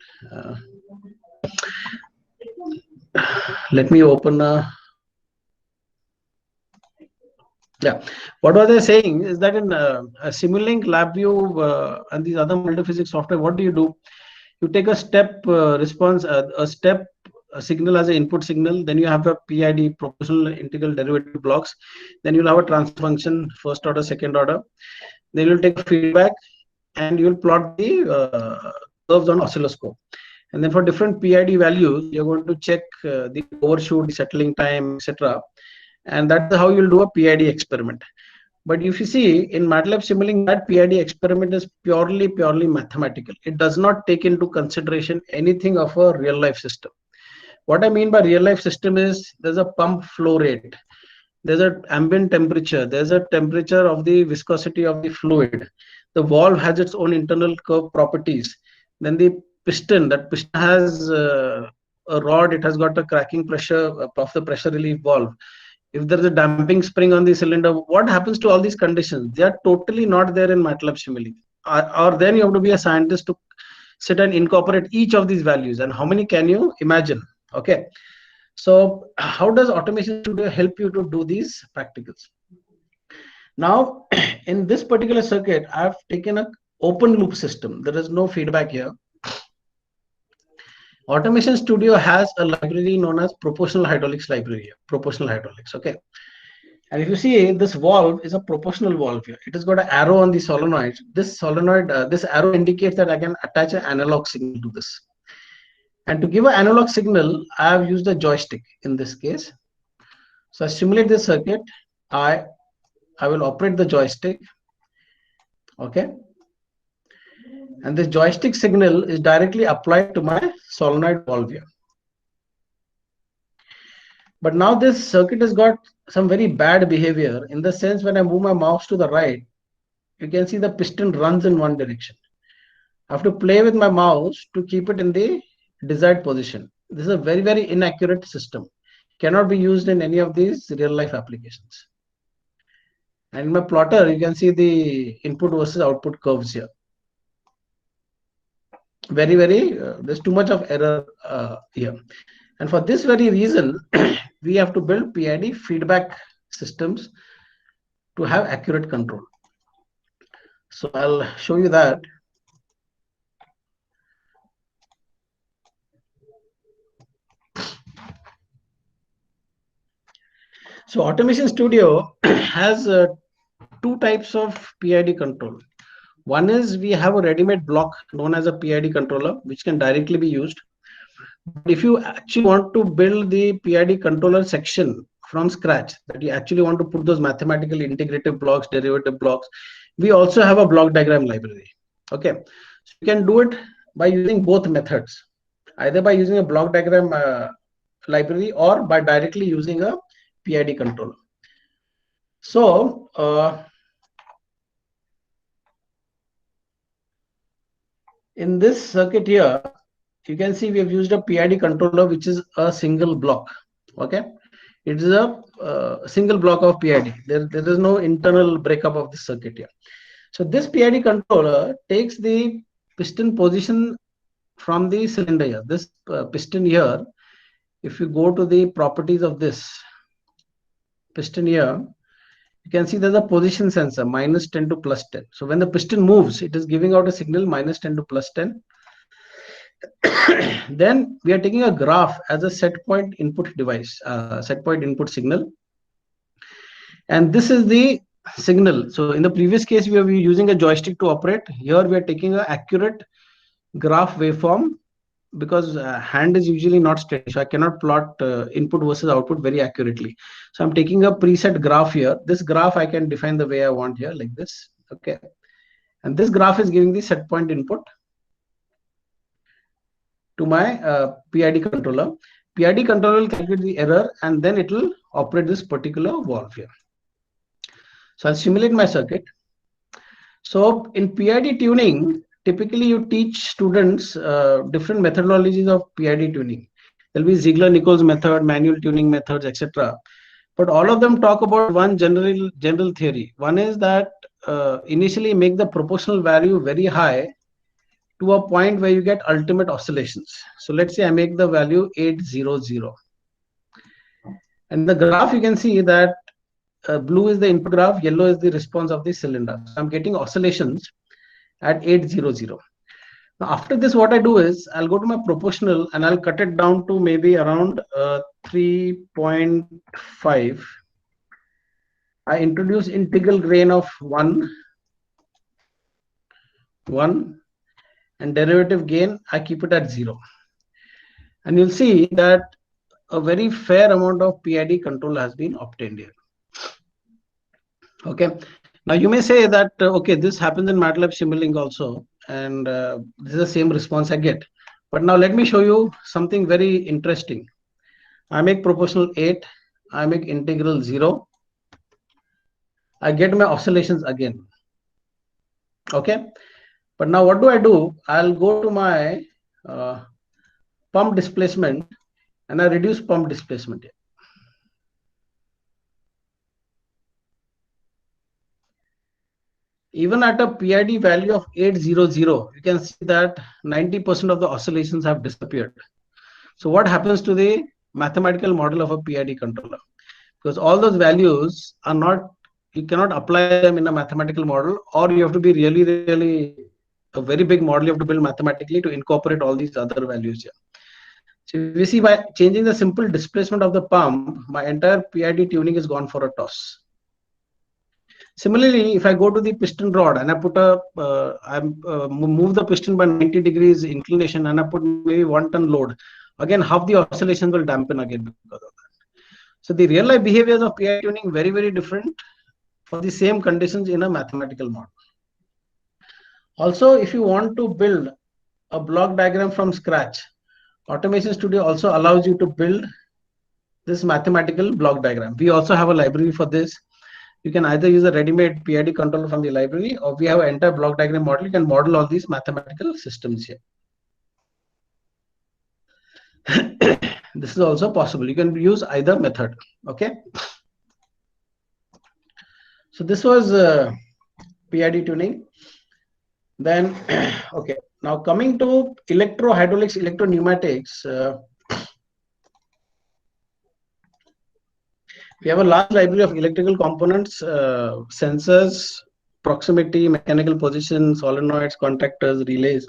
Let me open a, yeah. What was I saying is that in Simulink, LabVIEW, and these other multi-physics software, what do? You take a step response, a signal as an input signal, then you have a PID, proportional integral derivative blocks, then you'll have a transfer function, first order, second order, then you'll take feedback and you'll plot the curves on oscilloscope. And then for different PID values, you're going to check the overshoot, the settling time, etc. And that's how you'll do a PID experiment. But if you see in MATLAB Simulink, that PID experiment is purely mathematical. It does not take into consideration anything of a real life system. What I mean by real life system is there's a pump flow rate, there's an ambient temperature, there's a temperature of the viscosity of the fluid. The valve has its own internal curve properties. Then the piston, that piston has a rod, it has got a cracking pressure of the pressure relief valve. If there is a damping spring on the cylinder, what happens to all these conditions? They are totally not there in MATLAB Simile. Or then you have to be a scientist to sit and incorporate each of these values. And how many can you imagine? Okay. So how does Automation Studio help you to do these practicals? Now, in this particular circuit, I've taken a open loop system. There is no feedback here. Automation Studio has a library known as proportional hydraulics library, proportional hydraulics. Okay. And if you see, this valve is a proportional valve here. It has got an arrow on the solenoid. This solenoid, this arrow indicates that I can attach an analog signal to this. And to give an analog signal, I have used a joystick in this case. So I simulate this circuit. I will operate the joystick. Okay. And this joystick signal is directly applied to my solenoid valve here. But now this circuit has got some very bad behavior in the sense when I move my mouse to the right, you can see the piston runs in one direction. I have to play with my mouse to keep it in the desired position. This is a very, very inaccurate system. Cannot be used in any of these real life applications. And in my plotter, you can see the input versus output curves here. Very, there's too much of error here. And for this very reason, we have to build PID feedback systems to have accurate control. So I'll show you that. So Automation Studio has two types of PID control. One is we have a ready-made block known as a PID controller, which can directly be used. But if you actually want to build the PID controller section from scratch, that you actually want to put those mathematical integrative blocks, derivative blocks, we also have a block diagram library. Okay, so you can do it by using both methods, either by using a block diagram library or by directly using a PID controller. So in this circuit here, you can see we have used a PID controller, which is a single block. Okay, it is a single block of PID. There is no internal breakup of the circuit here. So this PID controller takes the piston position from the cylinder here. This piston here, if you go to the properties of this piston here, you can see there's a position sensor -10 to +10. So when the piston moves, it is giving out a signal -10 to +10. Then we are taking a graph as a set point input device, set point input signal. And this is the signal. So in the previous case, we were using a joystick to operate. Here we are taking an accurate graph waveform because hand is usually not steady. So I cannot plot input versus output very accurately. So I'm taking a preset graph here. This graph I can define the way I want here, like this. Okay. And this graph is giving the set point input to my PID controller. PID controller will calculate the error and then it will operate this particular valve here. So I'll simulate my circuit. So in PID tuning, typically you teach students different methodologies of PID tuning. There will be Ziegler-Nichols method, manual tuning methods, etc. But all of them talk about one general theory. One is that initially make the proportional value very high to a point where you get ultimate oscillations. So let's say I make the value 800. And the graph you can see that blue is the input graph, yellow is the response of the cylinder. So I'm getting oscillations at 800. Now after this, what I do is I'll go to my proportional and I'll cut it down to maybe around 3.5. I introduce integral gain of 1, and derivative gain, I keep it at 0. And you'll see that a very fair amount of PID control has been obtained here. Okay. Now you may say that, okay, this happens in MATLAB Simulink also, and this is the same response I get. But now let me show you something very interesting. I make proportional 8, I make integral 0. I get my oscillations again. Okay. But now what do? I'll go to my pump displacement and I reduce pump displacement here. Even at a PID value of 800, you can see that 90% of the oscillations have disappeared. So what happens to the mathematical model of a PID controller? Because all those values are not, you cannot apply them in a mathematical model, or you have to be really a very big model you have to build mathematically to incorporate all these other values here. So we see by changing the simple displacement of the pump, my entire PID tuning is gone for a toss. Similarly, if I go to the piston rod and I put move the piston by 90 degrees inclination and I put maybe 1 ton load, again half the oscillation will dampen again because of that. So the real life behaviors of PID tuning very different for the same conditions in a mathematical model. Also, if you want to build a block diagram from scratch, Automation Studio also allows you to build this mathematical block diagram. We also have a library for this. You can either use a ready-made PID controller from the library, or we have an entire block diagram model. You can model all these mathematical systems here. This is also possible. You can use either method. Okay. So this was PID tuning. Then, okay. Now coming to electro-hydraulics, electro-pneumatics. We have a large library of electrical components, sensors, proximity, mechanical position, solenoids, contactors, relays.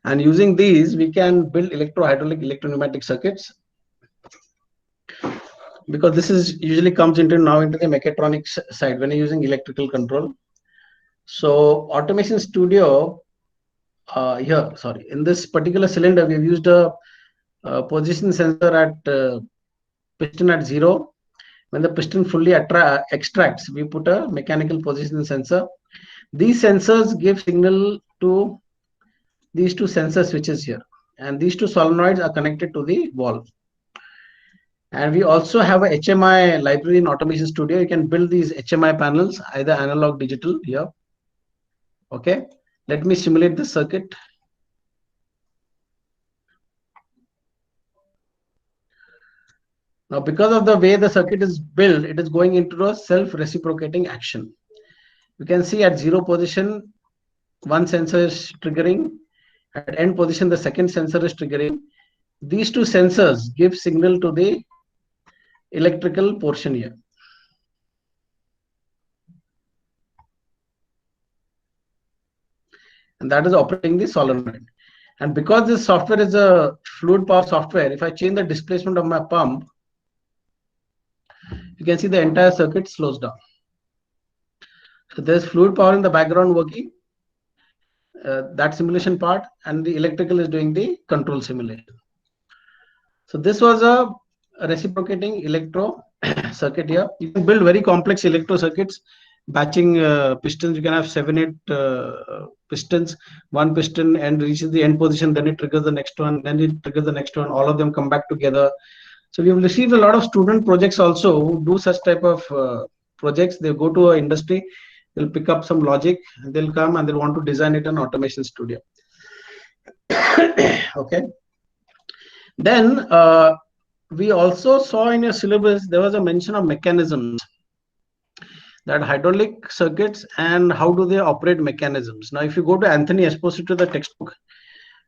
And using these, we can build electro-hydraulic, electro-pneumatic circuits. Because this is usually comes into now into the mechatronics side when you're using electrical control. So Automation Studio, in this particular cylinder, we've used a position sensor at piston at 0. When the piston fully extracts, we put a mechanical position sensor. These sensors give signal to these two sensor switches here, and these two solenoids are connected to the valve. And we also have a HMI library in Automation Studio. You can build these HMI panels, either analog, digital here. Okay, let me simulate the circuit. Now, because of the way the circuit is built, it is going into a self-reciprocating action. You can see at 0 position, one sensor is triggering. At end position, the second sensor is triggering. These two sensors give signal to the electrical portion here. And that is operating the solenoid. And because this software is a fluid power software, if I change the displacement of my pump, you can see the entire circuit slows down. So there's fluid power in the background working, that simulation part, and the electrical is doing the control simulation. So this was a reciprocating electro circuit here. You can build very complex electro circuits, batching pistons. You can have 7, 8 pistons. One piston and reaches the end position, then it triggers the next one, then it triggers the next one. All of them come back together. So we have received a lot of student projects also who do such type of projects. They go to an industry, they'll pick up some logic, and they'll come and they'll want to design it in Automation Studio. Okay. Then we also saw in your syllabus, there was a mention of mechanisms, that hydraulic circuits and how do they operate mechanisms. Now, if you go to Anthony Esposito, the textbook,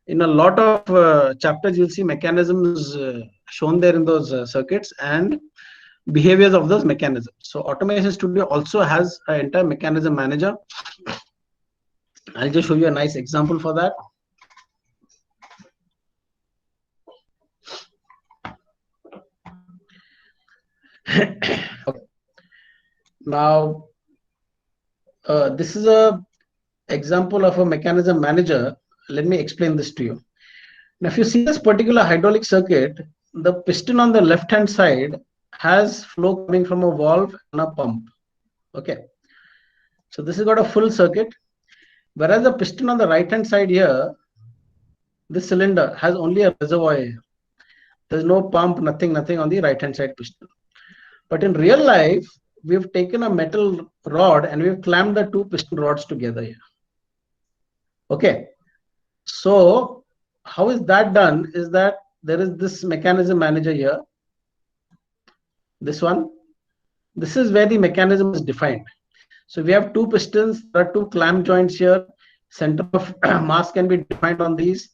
in a lot of chapters, you'll see mechanisms shown there in those circuits and behaviors of those mechanisms. So Automation Studio also has an entire mechanism manager. I'll just show you a nice example for that. Okay. Now, this is a example of a mechanism manager. Let me explain this to you. Now, if you see this particular hydraulic circuit, the piston on the left hand side has flow coming from a valve and a pump. Okay. So this has got a full circuit, whereas the piston on the right hand side here, this cylinder has only a reservoir here. There's no pump, nothing on the right hand side piston. But in real life, we've taken a metal rod and we've clamped the two piston rods together here. Okay. So how is that done is that there is this mechanism manager here, this one. This is where the mechanism is defined. So we have two pistons, there are two clamp joints here, center of mass can be defined on these.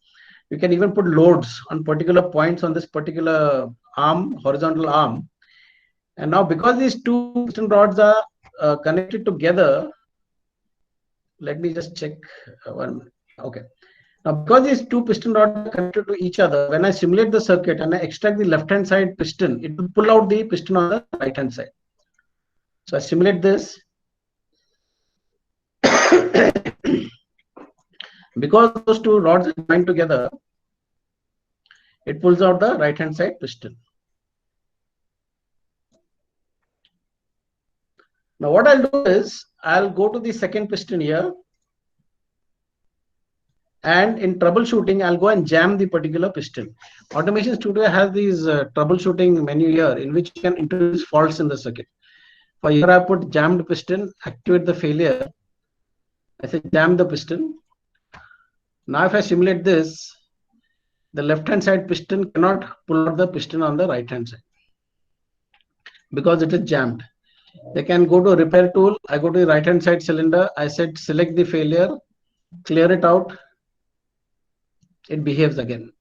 You can even put loads on particular points on this particular arm, horizontal arm. And now because these two piston rods are connected together, let me just check one. Okay. Now because these two piston rods are connected to each other, when I simulate the circuit and I extract the left hand side piston, it will pull out the piston on the right hand side. So I simulate this. Because those two rods are joined together, it pulls out the right hand side piston. Now what I'll do is I'll go to the second piston here, and in troubleshooting I'll go and jam the particular piston. Automation Studio has these troubleshooting menu here in which you can introduce faults in the circuit. For here I put jammed piston, activate the failure. I say jam the piston. Now if I simulate this, the left hand side piston cannot pull out the piston on the right hand side because it is jammed. They can go to repair tool. I go to the right hand side cylinder. I said select the failure, clear it out. It behaves again.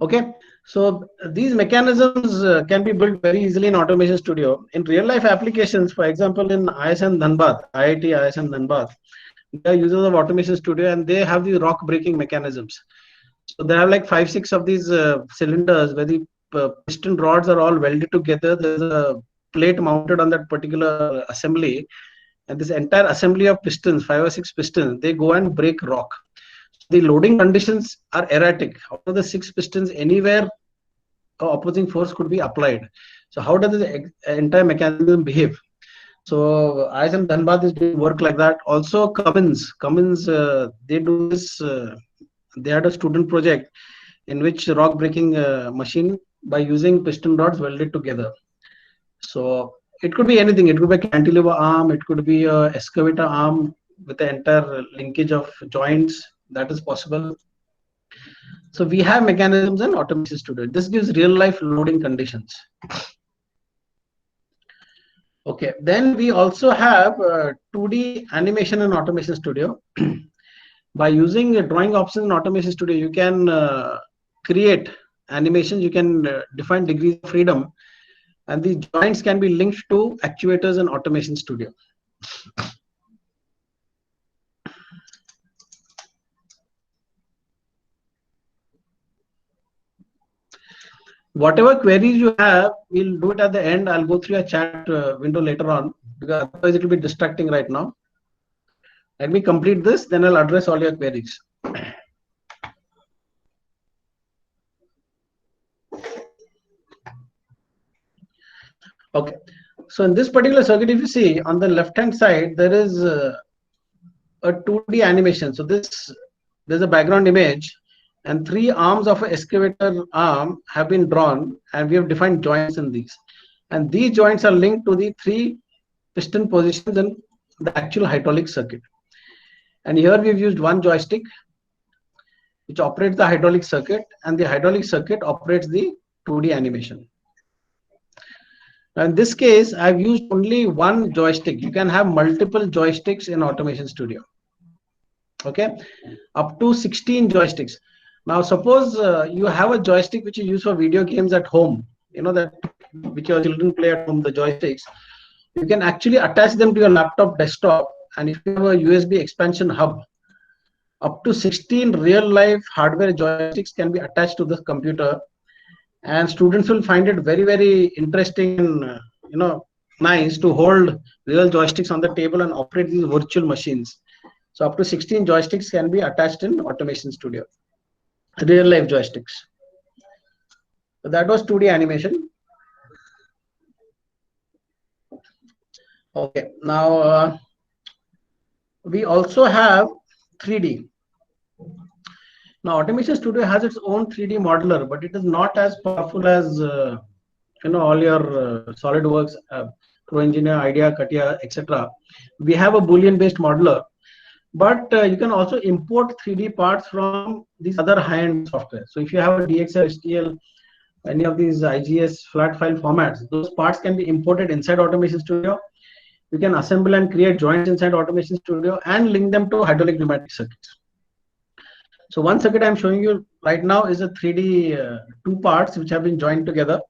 Okay. So these mechanisms can be built very easily in Automation Studio. In real life applications, for example, in ISN Dhanbad, IIT ISN Dhanbad, they are users of Automation Studio and they have the rock breaking mechanisms. So they have like 5-6 of these cylinders where the piston rods are all welded together. There's a plate mounted on that particular assembly, and this entire assembly of pistons, 5 or 6 pistons, they go and break rock. The loading conditions are erratic. Out of the 6 pistons, anywhere opposing force could be applied. So how does the entire mechanism behave? So ISM Dhanbad is doing work like that. Also Cummins, they do this. They had a student project in which rock breaking machine by using piston rods welded together. So it could be anything. It could be a cantilever arm. It could be a excavator arm with the entire linkage of joints. That is possible. So we have mechanisms in Automation Studio. This gives real life loading conditions. Okay, then we also have 2D animation in Automation Studio. By using drawing options in Automation Studio, you can create animations, you can define degrees of freedom, and the joints can be linked to actuators in Automation Studio. Whatever queries you have, we'll do it at the end. I'll go through your chat window later on, because otherwise it will be distracting right now. Let me complete this, then I'll address all your queries. Okay, so in this particular circuit, if you see on the left hand side, there is a 2D animation. So there's a background image, and 3 arms of an excavator arm have been drawn, and we have defined joints in these. And these joints are linked to the 3 piston positions in the actual hydraulic circuit. And here we've used one joystick which operates the hydraulic circuit, and the hydraulic circuit operates the 2D animation. Now in this case, I've used only one joystick. You can have multiple joysticks in Automation Studio. Okay, up to 16 joysticks. Now suppose you have a joystick which you use for video games at home, you know, that which your children play at home, the joysticks. You can actually attach them to your laptop desktop, and if you have a USB expansion hub, up to 16 real life hardware joysticks can be attached to the computer, and students will find it very, very interesting and nice to hold real joysticks on the table and operate these virtual machines. So up to 16 joysticks can be attached in Automation Studio, real life joysticks. So that was 2D animation. Okay, now we also have 3D. Now Automation Studio has its own 3D modeler, but it is not as powerful as all your SolidWorks, ProEngineer, IDEA, CATIA, etc. We have a Boolean based modeler but you can also import 3D parts from these other high-end software. So if you have a DXL, STL, any of these IGS flat file formats, those parts can be imported inside Automation Studio. You can assemble and create joints inside Automation Studio and link them to hydraulic pneumatic circuits. So one circuit I'm showing you right now is a 3D two parts which have been joined together.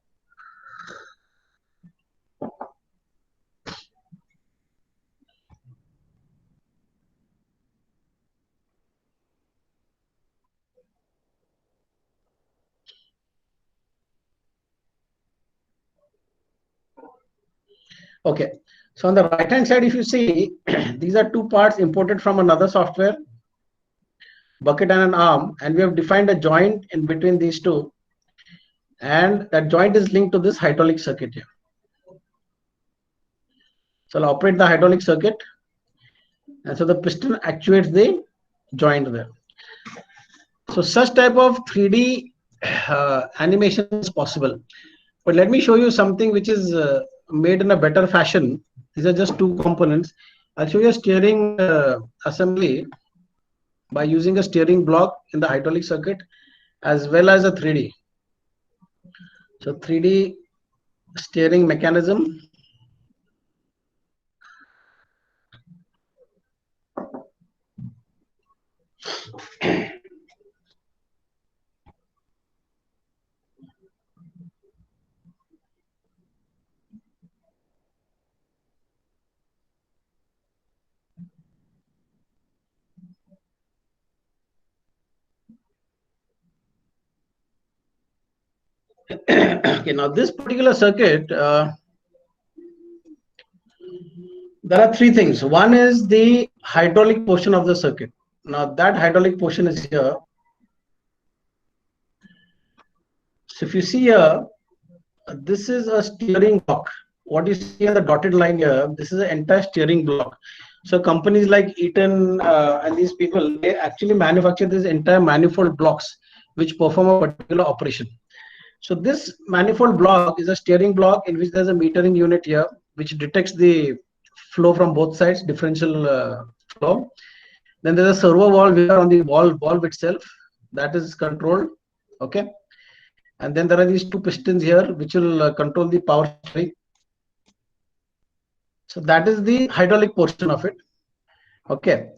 Okay, so on the right hand side, if you see, these are two parts imported from another software, bucket and an arm, and we have defined a joint in between these two, and that joint is linked to this hydraulic circuit here. So I'll operate the hydraulic circuit, and so the piston actuates the joint there. So such type of 3D animation is possible. But let me show you something which is made in a better fashion. These are just two components. I'll show you a steering assembly by using a steering block in the hydraulic circuit as well as a 3D. So 3D steering mechanism. Okay, now this particular circuit, there are three things. One is the hydraulic portion of the circuit. Now that hydraulic portion is here. So if you see here, this is a steering block. What you see on the dotted line here, this is an entire steering block. So companies like Eaton and these people, they actually manufacture these entire manifold blocks which perform a particular operation. So this manifold block is a steering block in which there's a metering unit here which detects the flow from both sides, differential flow. Then there's a servo valve here on the valve itself that is controlled. Okay. And then there are these two pistons here which will control the power steering. So that is the hydraulic portion of it. Okay.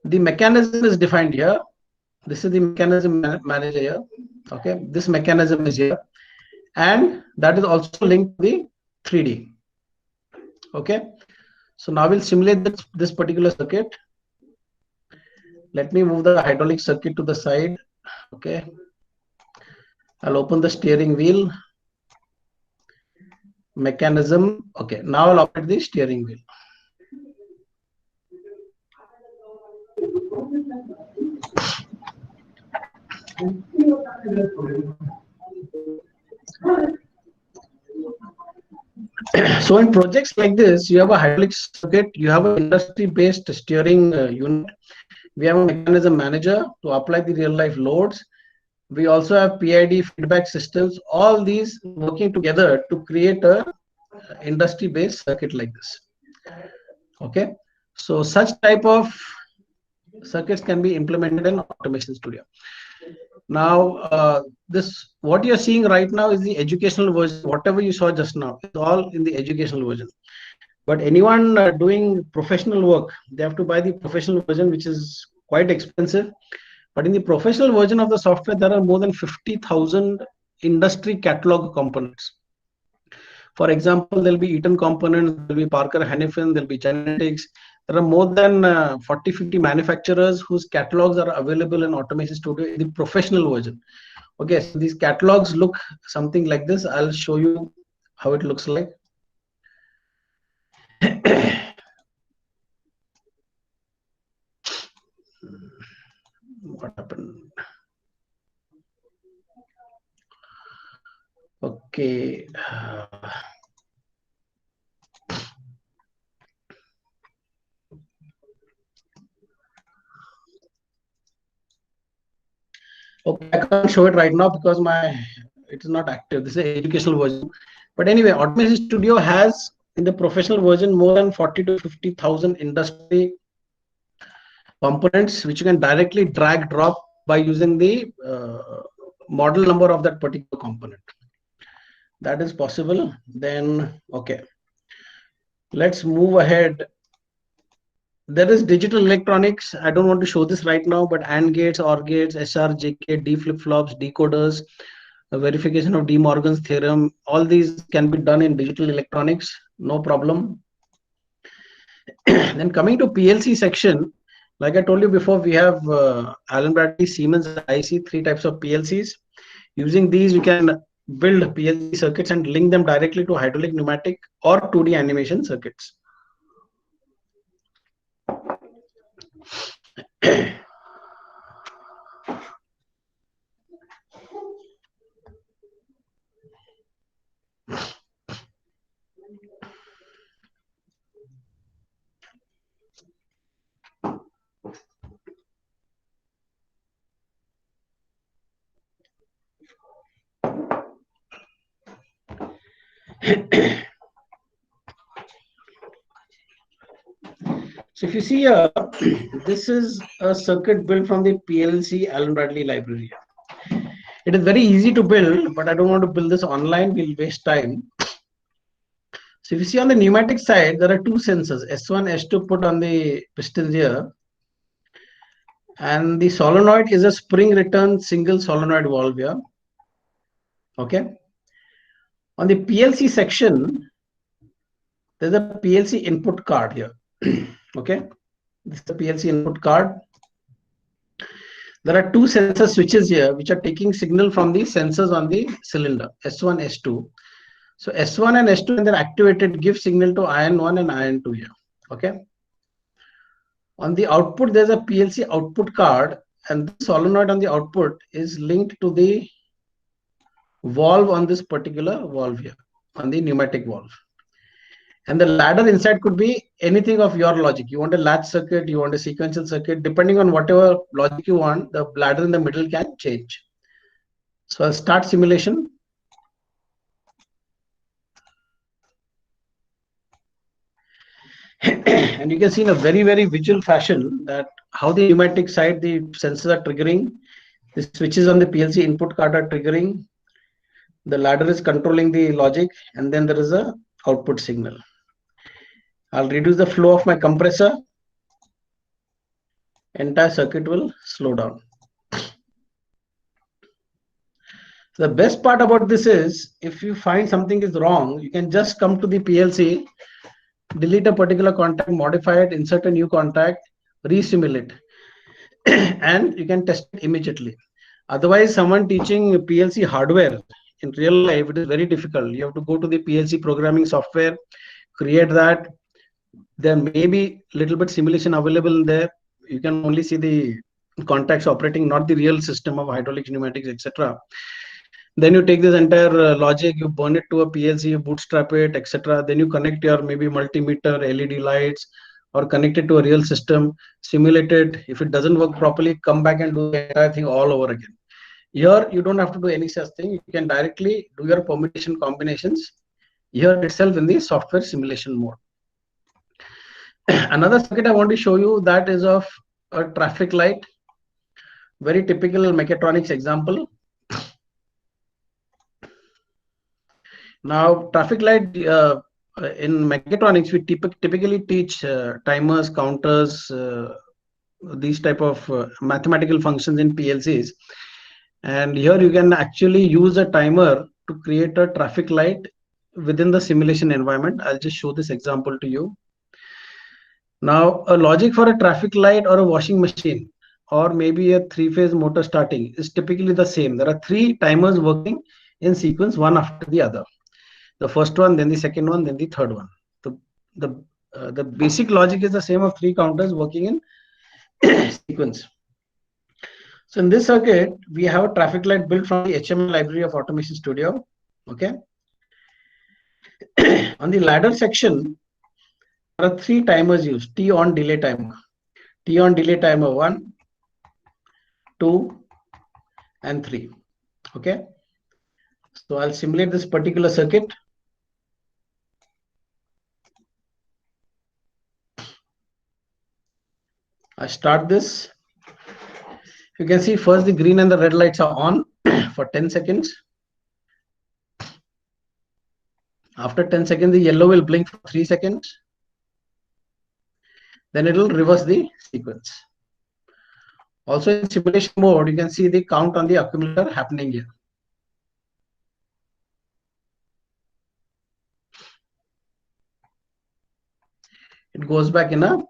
The mechanism is defined here. This is the mechanism manager here. Okay. This mechanism is here. And that is also linked to the 3D. Okay. So now we'll simulate this particular circuit. Let me move the hydraulic circuit to the side. Okay. I'll open the steering wheel. Mechanism. Okay. Now I'll operate the steering wheel. So in projects like this, you have a hydraulic circuit, you have an industry-based steering unit. We have a mechanism manager to apply the real-life loads. We also have PID feedback systems, all these working together to create a industry-based circuit like this. Okay, so such type of circuits can be implemented in Automation Studio. Now, this what you're seeing right now is the educational version. Whatever you saw just now, it's all in the educational version. But anyone doing professional work, they have to buy the professional version, which is quite expensive. But in the professional version of the software, there are more than 50,000 industry catalog components. For example, there'll be Eaton components, there'll be Parker Hannifin, there'll be Genetics. There are more than 40-50 manufacturers whose catalogs are available in Automation Studio in the professional version. Okay, so these catalogs look something like this. I'll show you how it looks like. What happened? Okay. Okay, I can't show it right now because it is not active. This is an educational version. But anyway, Automation Studio has in the professional version more than 40 to 50,000 industry components which you can directly drag drop by using the model number of that particular component. That is possible. Then, okay, let's move ahead. There is digital electronics. I don't want to show this right now, but AND gates, OR gates, SR, JK, D flip-flops, decoders, verification of De Morgan's theorem, all these can be done in digital electronics, no problem. Then coming to PLC section, like I told you before, we have Allen Bradley, Siemens, IC, 3 types of PLCs. Using these, you can build PLC circuits and link them directly to hydraulic, pneumatic, or 2D animation circuits. So if you see here, this is a circuit built from the PLC Allen Bradley library. It is very easy to build, but I don't want to build this online, we'll waste time. So if you see on the pneumatic side, there are 2 sensors, S1, S2 put on the pistons here. And the solenoid is a spring return single solenoid valve here. Okay. On the PLC section, there's a PLC input card here. Okay. This is the PLC input card. There are 2 sensor switches here which are taking signal from the sensors on the cylinder, S1, S2. So S1 and S2, when they're activated, give signal to ion 1 and ion 2 here. Okay. On the output, there's a PLC output card, and the solenoid on the output is linked to the valve on this particular valve here, on the pneumatic valve. And the ladder inside could be anything of your logic. You want a latch circuit, you want a sequential circuit, depending on whatever logic you want, the ladder in the middle can change. So I'll start simulation. And you can see in a very, very visual fashion that how the pneumatic side, the sensors are triggering, the switches on the PLC input card are triggering, the ladder is controlling the logic, and then there is a output signal. I'll reduce the flow of my compressor. Entire circuit will slow down. The best part about this is, if you find something is wrong, you can just come to the PLC, delete a particular contact, modify it, insert a new contact, re-simulate, and you can test it immediately. Otherwise, someone teaching PLC hardware in real life, it is very difficult. You have to go to the PLC programming software, create that. There may be a little bit simulation available there. You can only see the contacts operating, not the real system of hydraulics, pneumatics, etc. Then you take this entire logic, you burn it to a PLC, you bootstrap it, etc. Then you connect your maybe multimeter, LED lights, or connect it to a real system, simulate it. If it doesn't work properly, come back and do the entire thing all over again. Here, you don't have to do any such thing. You can directly do your permutation combinations here itself in the software simulation mode. Another circuit I want to show you, that is of a traffic light, very typical mechatronics example. Now, traffic light in mechatronics, we typically teach timers, counters, these type of mathematical functions in PLCs. And here you can actually use a timer to create a traffic light within the simulation environment. I'll just show this example to you. Now, a logic for a traffic light or a washing machine, or maybe a 3-phase motor starting, is typically the same. There are 3 timers working in sequence, one after the other. The first one, then the second one, then the third one. The basic logic is the same of 3 counters working in sequence. So in this circuit, we have a traffic light built from the HMI library of Automation Studio. Okay. On the ladder section, there are 3 timers used. T on delay timer. T on delay timer 1, 2, and 3. Okay. So I'll simulate this particular circuit. I start this. You can see first the green and the red lights are on for 10 seconds. After 10 seconds, the yellow will blink for 3 seconds. Then it will reverse the sequence. Also in simulation mode, you can see the count on the accumulator happening here. It goes back in a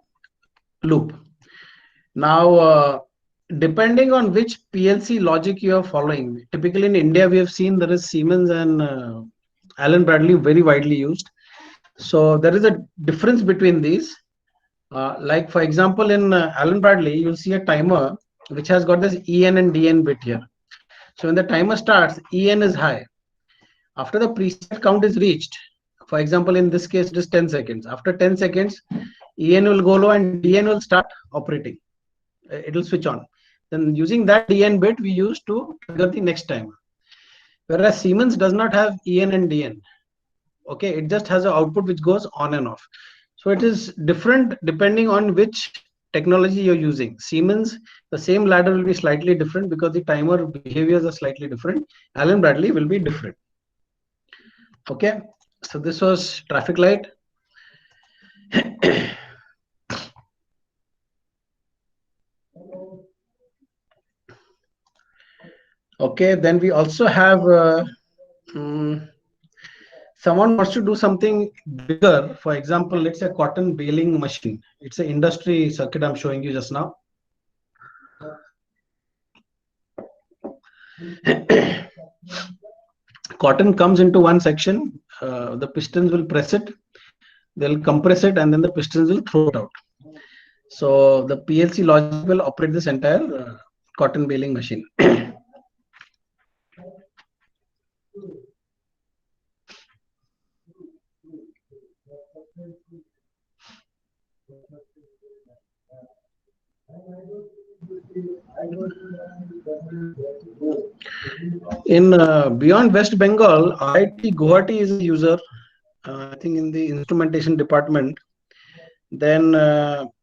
loop. Now, depending on which PLC logic you are following, typically in India, we have seen there is Siemens and Allen Bradley very widely used. So there is a difference between these. Like for example, in Allen Bradley, you'll see a timer which has got this EN and DN bit here. So when the timer starts, EN is high. After the preset count is reached, for example, in this case, it is 10 seconds. After 10 seconds, EN will go low and DN will start operating. It will switch on. Then using that DN bit, we use to trigger the next timer. Whereas Siemens does not have EN and DN. Okay, it just has an output which goes on and off. So it is different depending on which technology you're using. Siemens, the same ladder will be slightly different because the timer behaviors are slightly different. Allen Bradley will be different. Okay, so this was traffic light. Okay, then we also have someone wants to do something bigger. For example, let's say cotton baling machine. It's an industry circuit I'm showing you just now. Cotton comes into one section. The pistons will press it. They'll compress it, and then the pistons will throw it out. So the PLC logic will operate this entire cotton baling machine. In beyond West Bengal, IIT Guwahati is a user. I think in the instrumentation department. Then NIT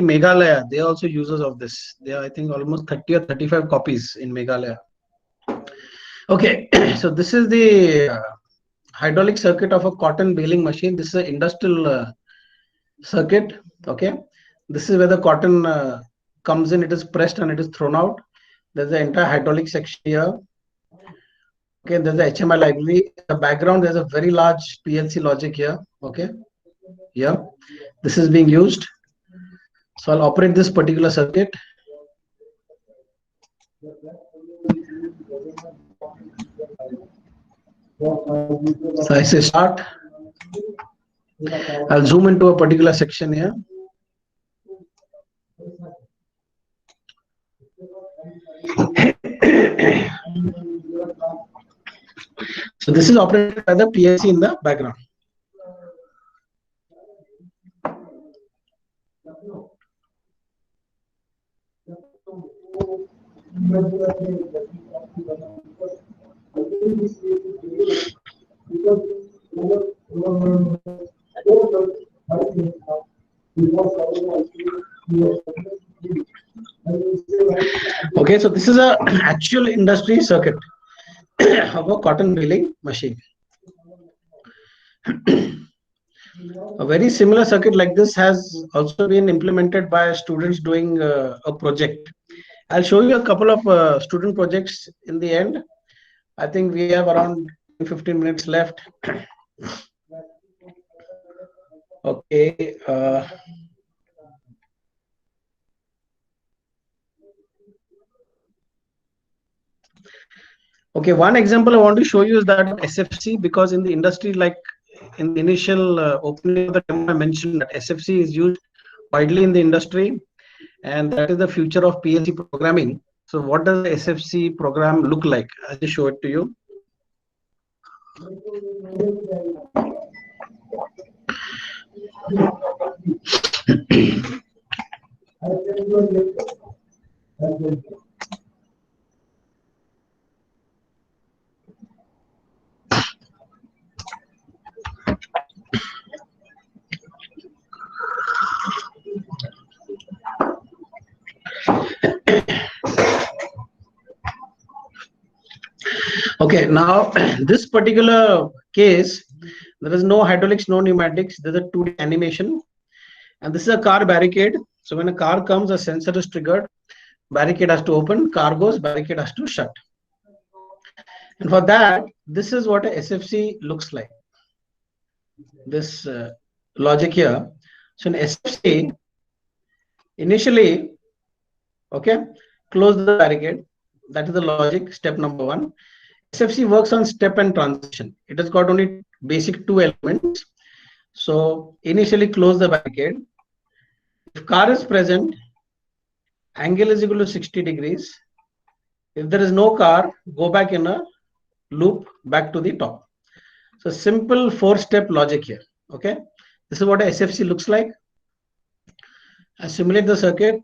Meghalaya, they are also users of this. They are, I think, almost 30 or 35 copies in Meghalaya. Okay, so this is the hydraulic circuit of a cotton baling machine. This is an industrial circuit. Okay, this is where the cotton comes in. It is pressed and it is thrown out. There's the entire hydraulic section here. Okay, there's the HMI library. In the background, there's a very large PLC logic here. Okay, here, this is being used. So I'll operate this particular circuit. So I say start. I'll zoom into a particular section here. So this is operated by the PLC in the background. Okay, so this is a actual industry circuit of a cotton baling machine. A very similar circuit like this has also been implemented by students doing a project. I'll show you a couple of student projects in the end. I think we have around 15 minutes left. Okay. Okay, one example I want to show you is that of SFC, because in the industry, like in the initial opening of the demo, I mentioned that SFC is used widely in the industry, and that is the future of PLC programming. So what does the SFC program look like? I'll just show it to you. Okay, now this particular case, there is no hydraulics, no pneumatics. There's a 2D animation, and this is a car barricade. So when a car comes, a sensor is triggered. Barricade has to open. Car goes. Barricade has to shut. And for that, this is what a SFC looks like. This logic here. So in SFC, initially, okay, close the barricade. That is the logic. Step number one. SFC works on step and transition. It has got only basic two elements. So initially close the barricade. If car is present, angle is equal to 60 degrees. If there is no car, go back in a loop back to the top. So simple 4-step logic here. Okay. This is what a SFC looks like. I simulate the circuit.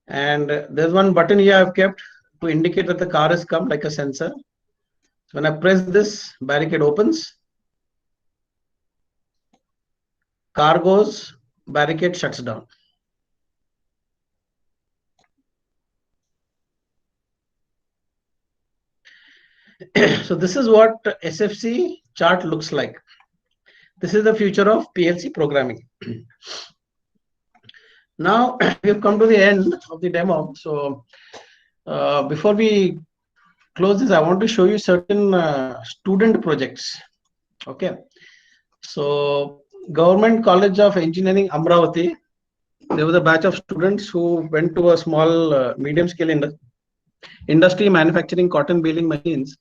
And there's one button here I've kept to indicate that the car has come, like a sensor. So when I press this, barricade opens. Car goes, barricade shuts down. So this is what SFC chart looks like. This is the future of PLC programming. Now we have come to the end of the demo. So before we close this, I want to show you certain student projects. Okay. So Government College of Engineering, Amravati, there was a batch of students who went to a small medium scale industry manufacturing cotton baling machines,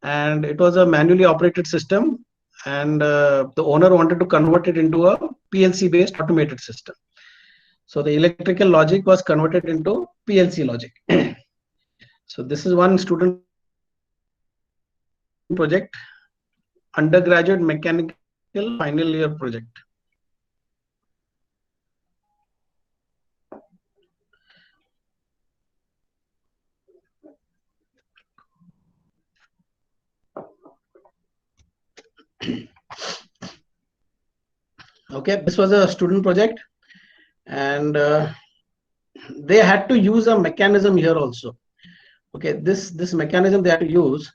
and it was a manually operated system, and the owner wanted to convert it into a PLC based automated system. So the electrical logic was converted into PLC logic. So this is one student project, undergraduate mechanical final year project. Okay, this was a student project, and they had to use a mechanism here also. Okay, this mechanism they had to use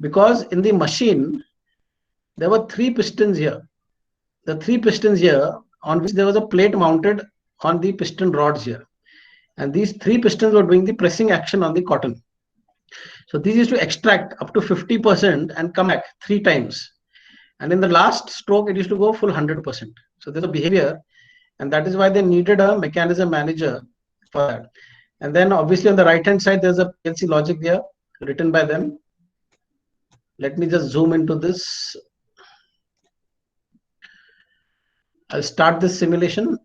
because in the machine there were 3 pistons here. The 3 pistons here on which there was a plate mounted on the piston rods here, and these 3 pistons were doing the pressing action on the cotton. So these used to extract up to 50% and come back 3 times. And in the last stroke, it used to go full 100%. So there's a behavior, and that is why they needed a mechanism manager for that. And then obviously on the right hand side, there's a PLC logic there written by them. Let me just zoom into this. I'll start this simulation.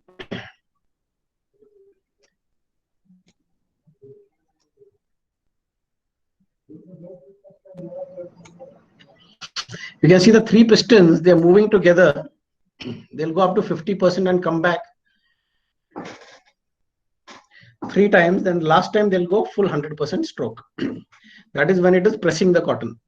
You can see the 3 pistons, they're moving together. They'll go up to 50% and come back 3 times. Then last time they'll go full 100% stroke. That is when it is pressing the cotton.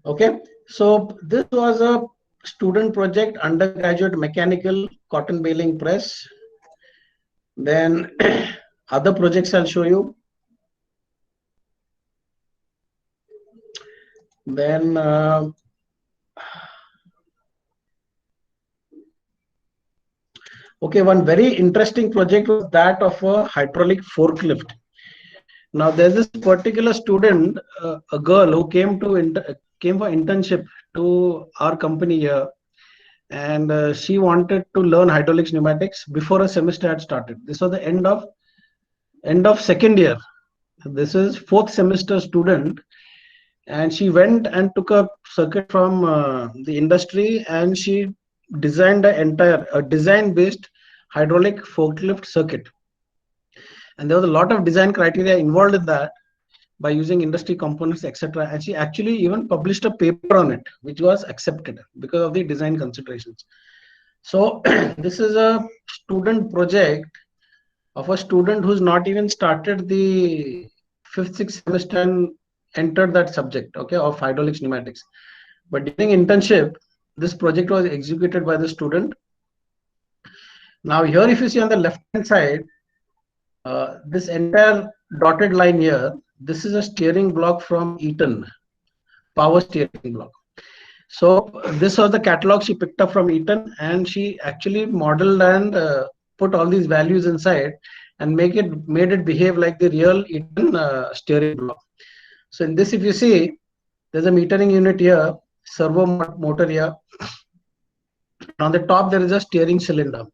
Okay, so this was a student project, undergraduate mechanical cotton baling press. Then other projects I'll show you. Then okay, one very interesting project was that of a hydraulic forklift. Now there's this particular student, a girl who came for internship to our company here, and she wanted to learn hydraulics pneumatics before a semester had started. This was the end of second year. This is 4th semester student, and she went and took a circuit from the industry, and she designed a design based hydraulic forklift circuit. And there was a lot of design criteria involved in that by using industry components, etc. And she actually even published a paper on it, which was accepted because of the design considerations. So this is a student project of a student who's not even started the 5th, 6th semester and entered that subject, okay, of hydraulics pneumatics. But during internship, this project was executed by the student. Now here, if you see on the left hand side, this entire dotted line here, this is a steering block from Eaton, power steering block. So this was the catalog she picked up from Eaton, and she actually modeled and put all these values inside and made it behave like the real Eaton steering block. So in this, if you see, there's a metering unit here, servo motor here. On the top, there is a steering cylinder.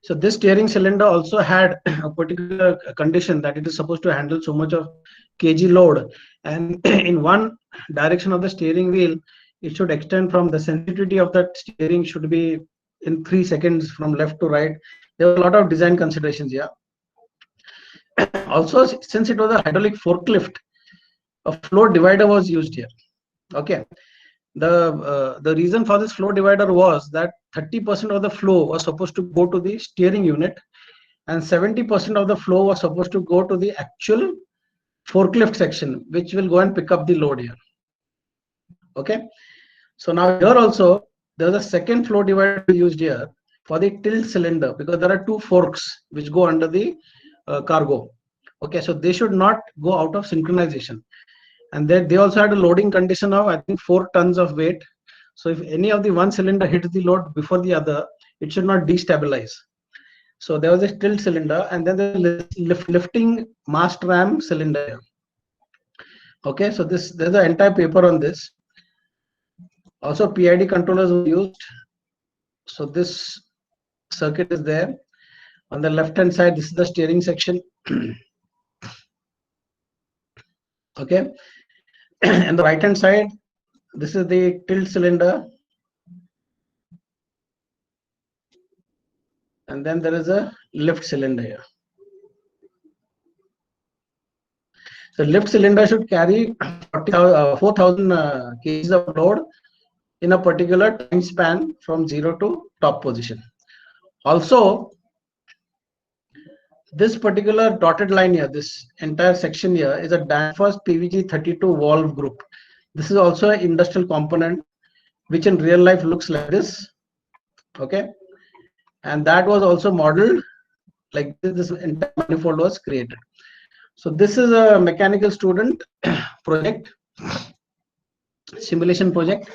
So this steering cylinder also had a particular condition that it is supposed to handle so much of kg load, and in one direction of the steering wheel, it should extend from the sensitivity of that steering should be in 3 seconds from left to right. There were a lot of design considerations here. Also, since it was a hydraulic forklift, a flow divider was used here. Okay. The reason for this flow divider was that 30% of the flow was supposed to go to the steering unit, and 70% of the flow was supposed to go to the actual forklift section, which will go and pick up the load here. Okay. So now here also, there's a second flow divider used here for the tilt cylinder, because there are two forks which go under the cargo. Okay, so they should not go out of synchronization. And then they also had a loading condition of, I think, 4 tons of weight. So if any of the one cylinder hits the load before the other, it should not destabilize. So there was a tilt cylinder, and then the lifting mast ram cylinder. Okay, so there's an entire paper on this. Also, PID controllers were used. So this circuit is there. On the left hand side, this is the steering section. Okay. And the right hand side, this is the tilt cylinder. And then there is a lift cylinder here. So lift cylinder should carry 4,000 kgs of load in a particular time span from 0 to top position. Also, this particular dotted line here, this entire section here, is a Danfoss PVG32 valve group. This is also an industrial component, which in real life looks like this. Okay, and that was also modeled like this entire manifold was created. So this is a mechanical student project, simulation project.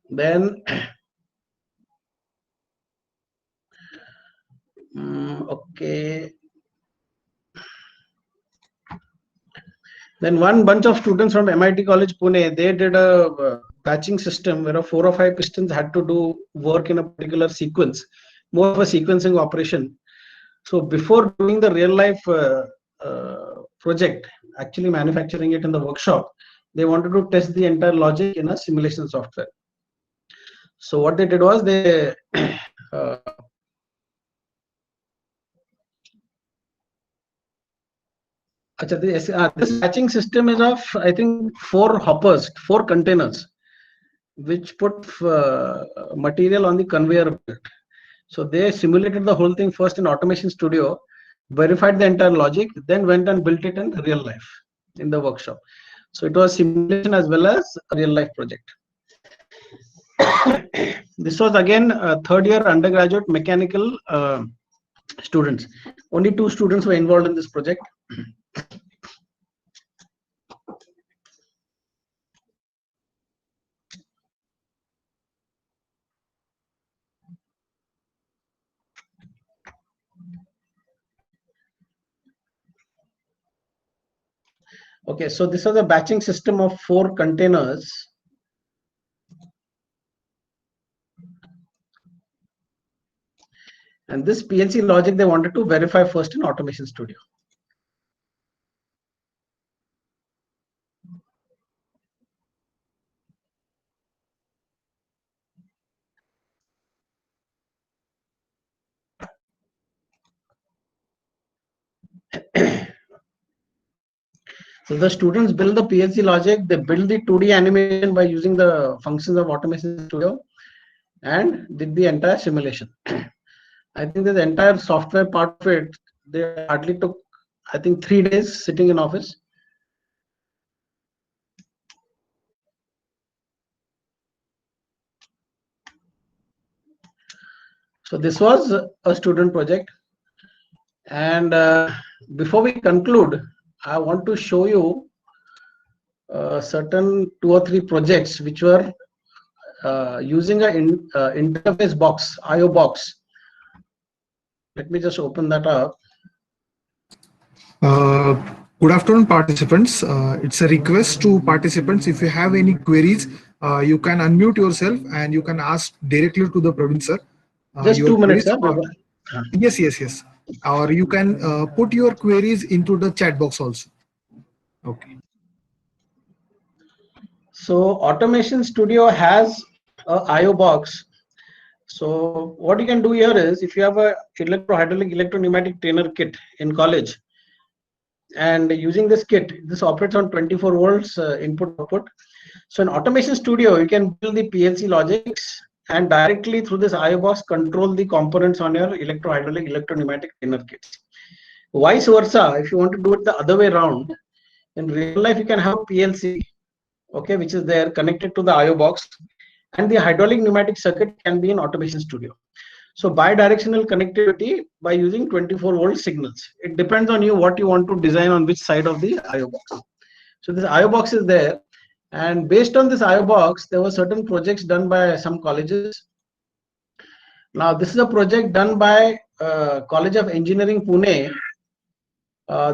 Then okay, then one bunch of students from MIT College Pune, they did a batching system where 4 or 5 pistons had to do work in a particular sequence, more of a sequencing operation. So before doing the real life project, actually manufacturing it in the workshop, they wanted to test the entire logic in a simulation software. So what they did was they this batching system is of, I think, 4 hoppers, 4 containers, which put material on the conveyor belt. So they simulated the whole thing first in Automation Studio, verified the entire logic, then went and built it in real life in the workshop. So it was simulation as well as a real life project. This was again a 3rd year undergraduate mechanical students. Only 2 students were involved in this project. Okay, so this was a batching system of 4 containers. And this PLC logic they wanted to verify first in Automation Studio. So the students build the PLC logic, they build the 2D animation by using the functions of Automation Studio, and did the entire simulation. I think this entire software part of it, they hardly took, I think, 3 days sitting in office. So this was a student project. And before we conclude, I want to show you certain 2 or 3 projects which were using an interface box, IO box. Let me just open that up. Good afternoon, participants. It's a request to participants. If you have any queries, you can unmute yourself and you can ask directly to the Praveen sir. Just Your 2 minutes, sir. queries yes. Or you can put your queries into the chat box also. Okay. So Automation Studio has a IO box. So what you can do here is, if you have a hydraulic electro-pneumatic trainer kit in college, and using this kit, this operates on 24 volts input output. So in Automation Studio, you can build the PLC logics and directly through this IO box control the components on your hydraulic electro-pneumatic trainer kits. Vice versa, if you want to do it the other way around, in real life you can have a PLC, okay, which is there connected to the IO box, and the hydraulic pneumatic circuit can be in Automation Studio. So bi-directional connectivity by using 24 volt signals. It depends on you what you want to design on which side of the IO box. So this IO box is there, and based on this IO box, there were certain projects done by some colleges. Now this is a project done by College of Engineering Pune.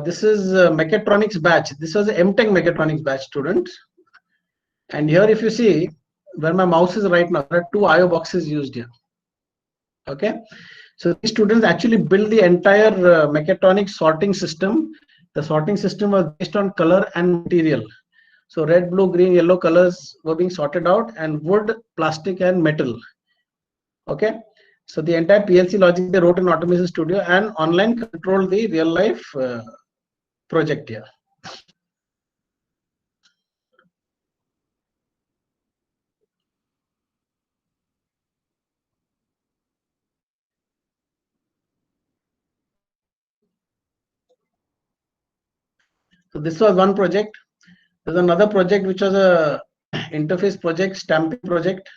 This is mechatronics batch. This was MTech mechatronics batch students. And here if you see where my mouse is right now, there are 2 IO boxes used here. Okay, so these students actually built the entire mechatronic sorting system. The sorting system was based on color and material. So red, blue, green, yellow colors were being sorted out, and wood, plastic, and metal. Okay, so the entire PLC logic they wrote in Automation Studio and online controlled the real life project here. So this was one project. There's another project which was a interface project, stamping project,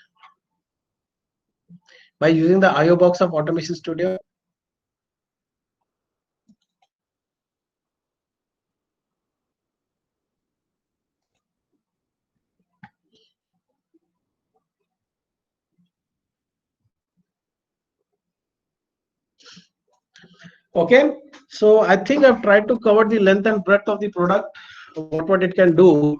by using the IO box of Automation Studio. Okay, so I think I've tried to cover the length and breadth of the product, what it can do.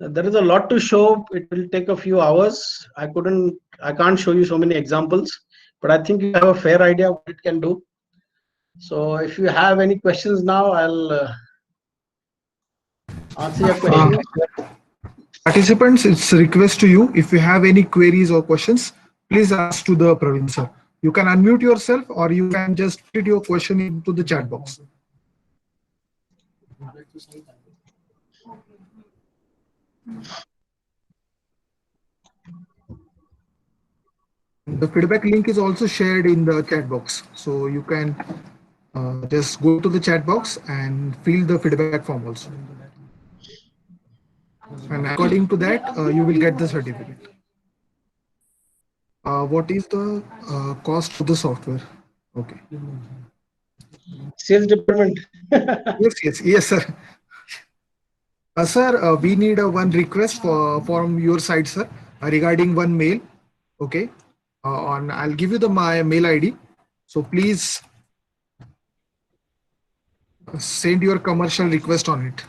There is a lot to show. It will take a few hours. I can't show you so many examples, but I think you have a fair idea what it can do. So if you have any questions now, I'll answer your questions. Participants, it's a request to you. If you have any queries or questions, please ask to the Praveen sir. You can unmute yourself or you can just put your question into the chat box. The feedback link is also shared in the chat box. So you can just go to the chat box and fill the feedback form also. And according to that, you will get the certificate. What is the cost of the software? Okay. Sales department. Yes, sir. Sir, we need one request from your side, sir, regarding one mail. Okay. I'll give you my mail ID. So please send your commercial request on it.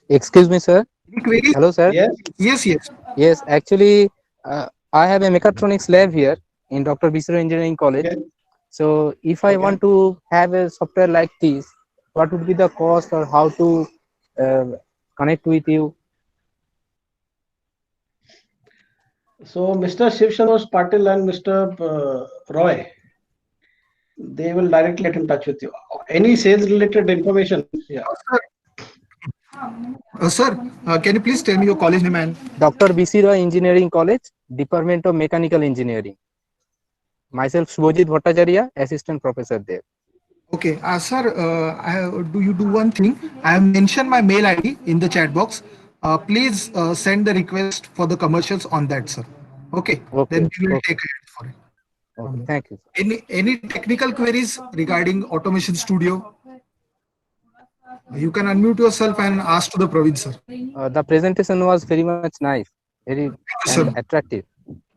Excuse me, sir. Hello, sir. Yes. Yes, actually, I have a mechatronics lab here in Dr. Bisro Engineering College. Okay. So if I want to have a software like this, what would be the cost or how to connect with you? So Mr. Shiv Santosh Patil and Mr. Roy, they will directly get in touch with you. Any sales related information? Yeah. Sir, can you please tell me your college name and Dr. B.C. Roy Engineering College, Department of Mechanical Engineering. Myself, Shubhajit Bhattacharya, Assistant Professor there. okay, sir, do you do one thing? I have mentioned my mail ID in the chat box. Please send the request for the commercials on that, sir. Okay, Okay, then we will okay, take it for it. okay. Thank you. Any technical queries regarding Automation Studio? You can unmute yourself and ask to the Praveen, sir. The presentation was very much nice, very Thank you, and sir. attractive.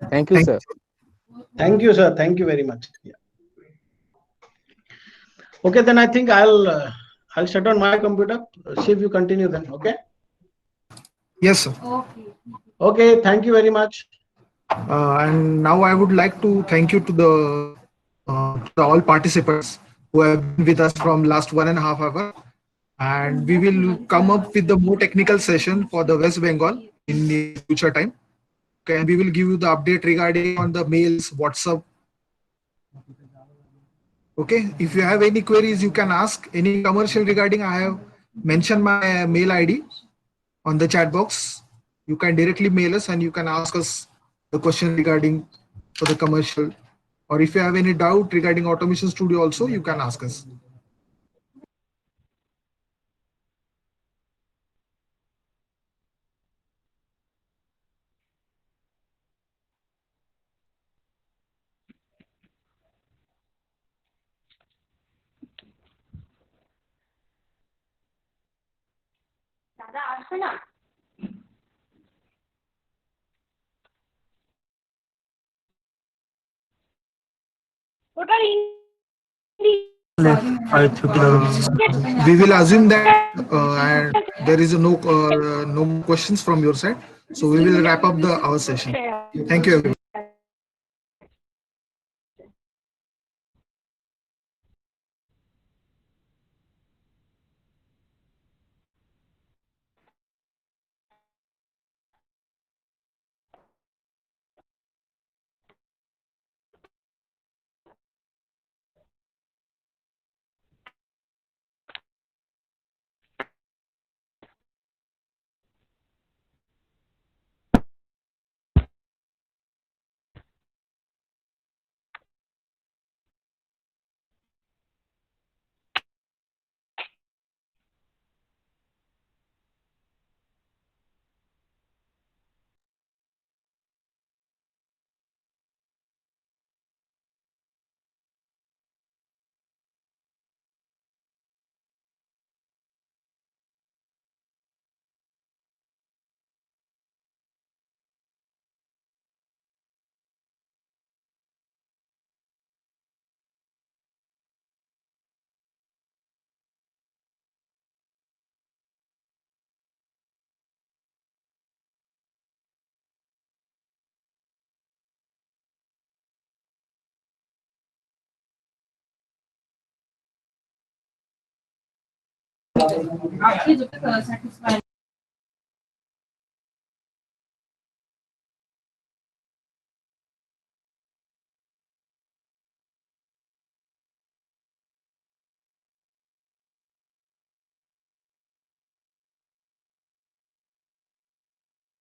Thank you, Thank sir. you. Thank you, sir. Thank you very much. Yeah. Okay, then I think I'll shut down my computer. See if you continue then. Okay. Yes, sir. Okay. Thank you very much. And now I would like to thank you to the all participants who have been with us from last 1.5 hours. And we will come up with the more technical session for the West Bengal in the future time. Okay, and we will give you the update regarding on the mails, WhatsApp. Okay, if you have any queries, you can ask any commercial regarding. I have mentioned my mail ID on the chat box. You can directly mail us and you can ask us the question regarding for the commercial. Or if you have any doubt regarding Automation Studio also, you can ask us. দাদা আসবে না ওটা We will assume that and there is no more questions from your side. So we will wrap up our session. Thank you, everyone.